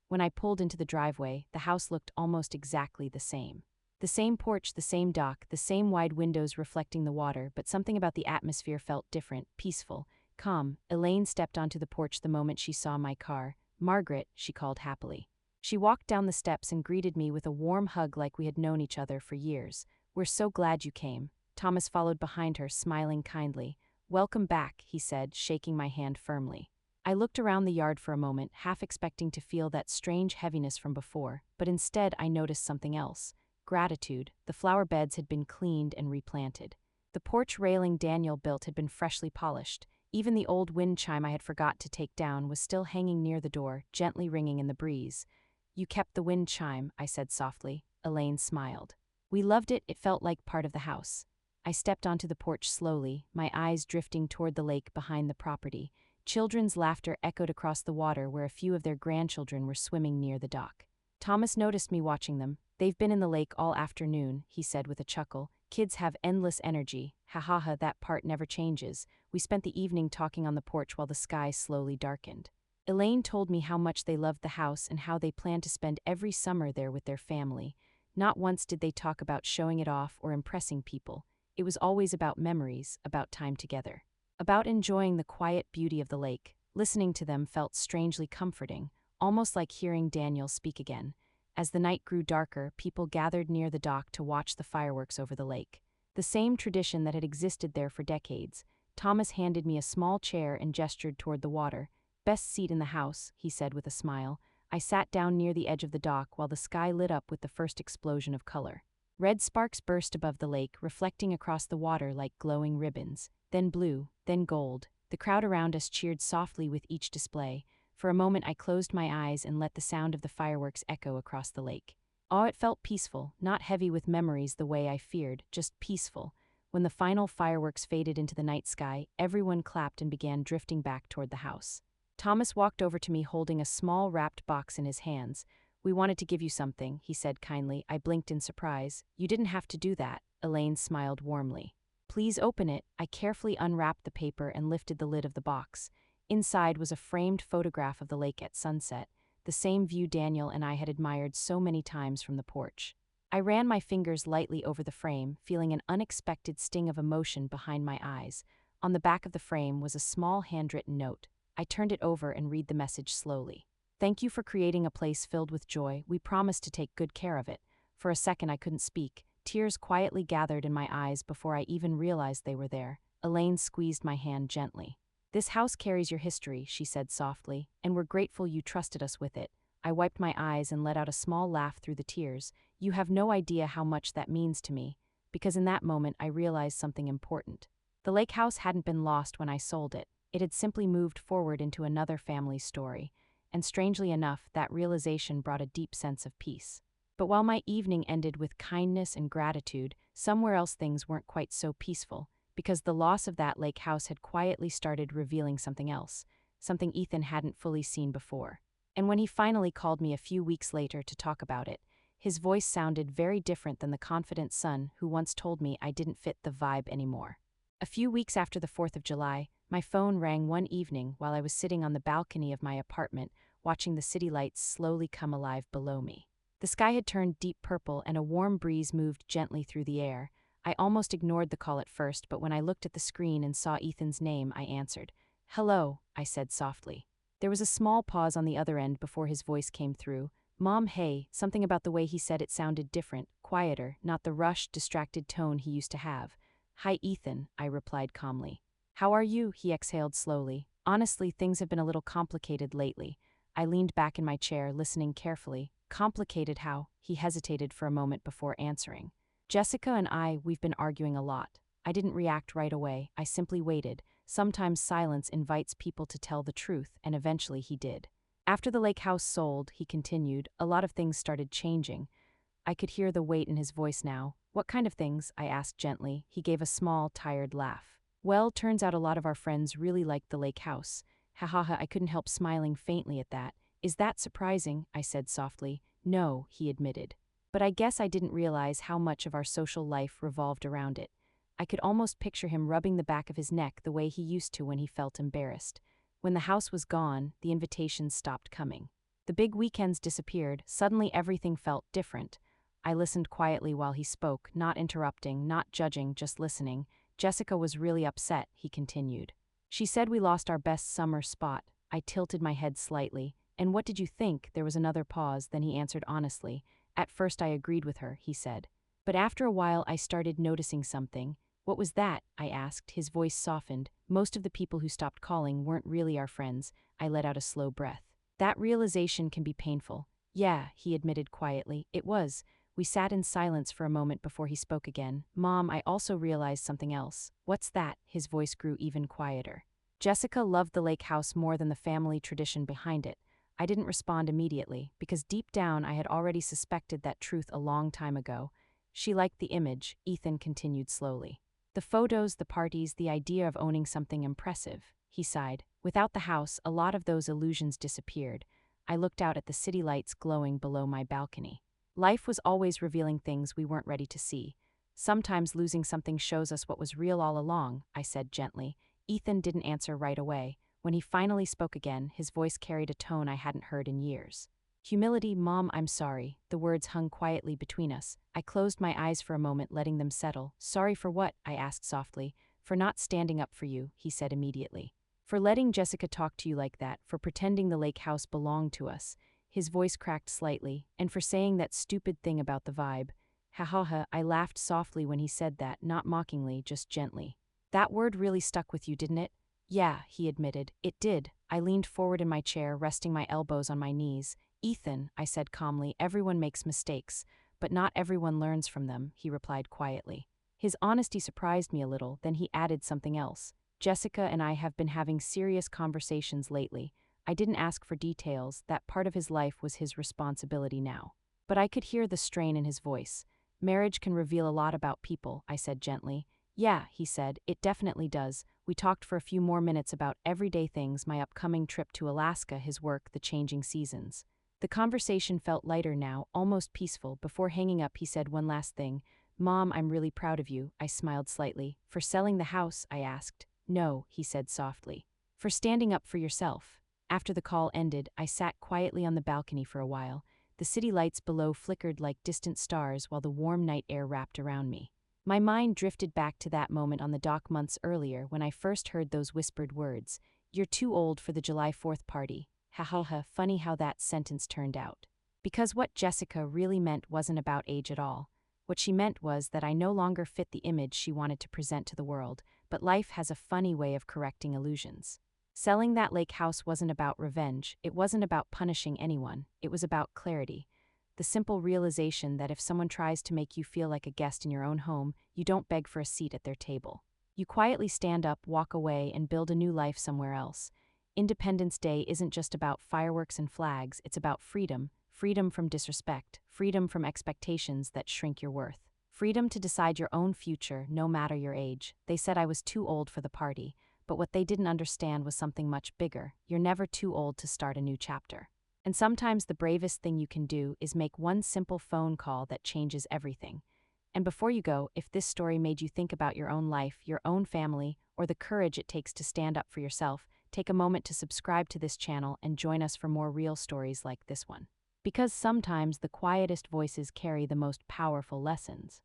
When I pulled into the driveway, the house looked almost exactly the same. The same porch, the same dock, the same wide windows reflecting the water, but something about the atmosphere felt different, peaceful, calm. Elaine stepped onto the porch the moment she saw my car. "Margaret," she called happily. She walked down the steps and greeted me with a warm hug like we had known each other for years. "We're so glad you came." Thomas followed behind her, smiling kindly. "Welcome back," he said, shaking my hand firmly. I looked around the yard for a moment, half expecting to feel that strange heaviness from before, but instead I noticed something else. Gratitude. The flower beds had been cleaned and replanted. The porch railing Daniel built had been freshly polished. Even the old wind chime I had forgot to take down was still hanging near the door, gently ringing in the breeze. "You kept the wind chime," I said softly. Elaine smiled. We loved it, it felt like part of the house. I stepped onto the porch slowly, my eyes drifting toward the lake behind the property. Children's laughter echoed across the water where a few of their grandchildren were swimming near the dock. Thomas noticed me watching them. They've been in the lake all afternoon, he said with a chuckle. Kids have endless energy. Ha ha ha, that part never changes. We spent the evening talking on the porch while the sky slowly darkened. Elaine told me how much they loved the house and how they planned to spend every summer there with their family. Not once did they talk about showing it off or impressing people. It was always about memories, about time together. About enjoying the quiet beauty of the lake. Listening to them felt strangely comforting, almost like hearing Daniel speak again. As the night grew darker, people gathered near the dock to watch the fireworks over the lake. The same tradition that had existed there for decades. Thomas handed me a small chair and gestured toward the water. Best seat in the house, he said with a smile. I sat down near the edge of the dock while the sky lit up with the first explosion of color. Red sparks burst above the lake, reflecting across the water like glowing ribbons. Then blue, then gold. The crowd around us cheered softly with each display. For a moment I closed my eyes and let the sound of the fireworks echo across the lake. Oh, it felt peaceful, not heavy with memories the way I feared, just peaceful. When the final fireworks faded into the night sky, everyone clapped and began drifting back toward the house. Thomas walked over to me holding a small wrapped box in his hands. We wanted to give you something, he said kindly. I blinked in surprise. You didn't have to do that, Elaine smiled warmly. Please open it. I carefully unwrapped the paper and lifted the lid of the box. Inside was a framed photograph of the lake at sunset, the same view Daniel and I had admired so many times from the porch. I ran my fingers lightly over the frame, feeling an unexpected sting of emotion behind my eyes. On the back of the frame was a small handwritten note. I turned it over and read the message slowly. Thank you for creating a place filled with joy. We promise to take good care of it. For a second I couldn't speak. Tears quietly gathered in my eyes before I even realized they were there. Elaine squeezed my hand gently. This house carries your history, she said softly, and we're grateful you trusted us with it. I wiped my eyes and let out a small laugh through the tears. You have no idea how much that means to me, because in that moment I realized something important. The lake house hadn't been lost when I sold it. It had simply moved forward into another family's story. And strangely enough, that realization brought a deep sense of peace. But while my evening ended with kindness and gratitude, somewhere else things weren't quite so peaceful, because the loss of that lake house had quietly started revealing something else, something Ethan hadn't fully seen before. And when he finally called me a few weeks later to talk about it, his voice sounded very different than the confident son who once told me I didn't fit the vibe anymore. A few weeks after the 4th of July, my phone rang one evening while I was sitting on the balcony of my apartment, watching the city lights slowly come alive below me. The sky had turned deep purple and a warm breeze moved gently through the air. I almost ignored the call at first, but when I looked at the screen and saw Ethan's name, I answered. Hello, I said softly. There was a small pause on the other end before his voice came through. Mom, hey, something about the way he said it sounded different, quieter, not the rushed, distracted tone he used to have. Hi, Ethan, I replied calmly. How are you? He exhaled slowly. Honestly, things have been a little complicated lately. I leaned back in my chair, listening carefully. Complicated how? He hesitated for a moment before answering. Jessica and we've been arguing a lot. I didn't react right away. I simply waited. Sometimes silence invites people to tell the truth, and eventually he did. After the lake house sold, he continued, a lot of things started changing. I could hear the weight in his voice now. What kind of things? I asked gently. He gave a small, tired laugh. Well, turns out a lot of our friends really liked the lake house. Ha ha ha, I couldn't help smiling faintly at that. Is that surprising? I said softly. No, he admitted. But I guess I didn't realize how much of our social life revolved around it. I could almost picture him rubbing the back of his neck the way he used to when he felt embarrassed. When the house was gone, the invitations stopped coming. The big weekends disappeared. Suddenly everything felt different. I listened quietly while he spoke, not interrupting, not judging, just listening. Jessica was really upset, he continued. She said we lost our best summer spot. I tilted my head slightly. And what did you think? There was another pause, then he answered honestly. At first I agreed with her, he said. But after a while I started noticing something. What was that? I asked. His voice softened. Most of the people who stopped calling weren't really our friends. I let out a slow breath. That realization can be painful. Yeah, he admitted quietly. It was. We sat in silence for a moment before he spoke again. Mom, I also realized something else. What's that? His voice grew even quieter. Jessica loved the lake house more than the family tradition behind it. I didn't respond immediately, because deep down I had already suspected that truth a long time ago. She liked the image, Ethan continued slowly. The photos, the parties, the idea of owning something impressive, he sighed. Without the house, a lot of those illusions disappeared. I looked out at the city lights glowing below my balcony. Life was always revealing things we weren't ready to see. Sometimes losing something shows us what was real all along, I said gently. Ethan didn't answer right away. When he finally spoke again, his voice carried a tone I hadn't heard in years. Humility, Mom, I'm sorry. The words hung quietly between us. I closed my eyes for a moment, letting them settle. Sorry for what? I asked softly. For not standing up for you, he said immediately. For letting Jessica talk to you like that, for pretending the lake house belonged to us. His voice cracked slightly, and for saying that stupid thing about the vibe. Ha ha ha, I laughed softly when he said that, not mockingly, just gently. That word really stuck with you, didn't it? Yeah, he admitted. It did. I leaned forward in my chair, resting my elbows on my knees. Ethan, I said calmly, everyone makes mistakes, but not everyone learns from them, he replied quietly. His honesty surprised me a little, then he added something else. Jessica and I have been having serious conversations lately. I didn't ask for details, that part of his life was his responsibility now. But I could hear the strain in his voice. Marriage can reveal a lot about people, I said gently. Yeah, he said, it definitely does. We talked for a few more minutes about everyday things, my upcoming trip to Alaska, his work, the changing seasons. The conversation felt lighter now, almost peaceful. Before hanging up, he said one last thing. Mom, I'm really proud of you, I smiled slightly. For selling the house, I asked. No, he said softly. For standing up for yourself. After the call ended, I sat quietly on the balcony for a while. The city lights below flickered like distant stars while the warm night air wrapped around me. My mind drifted back to that moment on the dock months earlier when I first heard those whispered words. You're too old for the July 4th party. Ha ha ha, funny how that sentence turned out. Because what Jessica really meant wasn't about age at all. What she meant was that I no longer fit the image she wanted to present to the world, but life has a funny way of correcting illusions. Selling that lake house wasn't about revenge, it wasn't about punishing anyone, it was about clarity. The simple realization that if someone tries to make you feel like a guest in your own home, you don't beg for a seat at their table. You quietly stand up, walk away, and build a new life somewhere else. Independence Day isn't just about fireworks and flags, it's about freedom. Freedom from disrespect, freedom from expectations that shrink your worth. Freedom to decide your own future, no matter your age. They said I was too old for the party, but what they didn't understand was something much bigger. You're never too old to start a new chapter. And sometimes the bravest thing you can do is make one simple phone call that changes everything. And before you go, if this story made you think about your own life, your own family, or the courage it takes to stand up for yourself, take a moment to subscribe to this channel and join us for more real stories like this one. Because sometimes the quietest voices carry the most powerful lessons.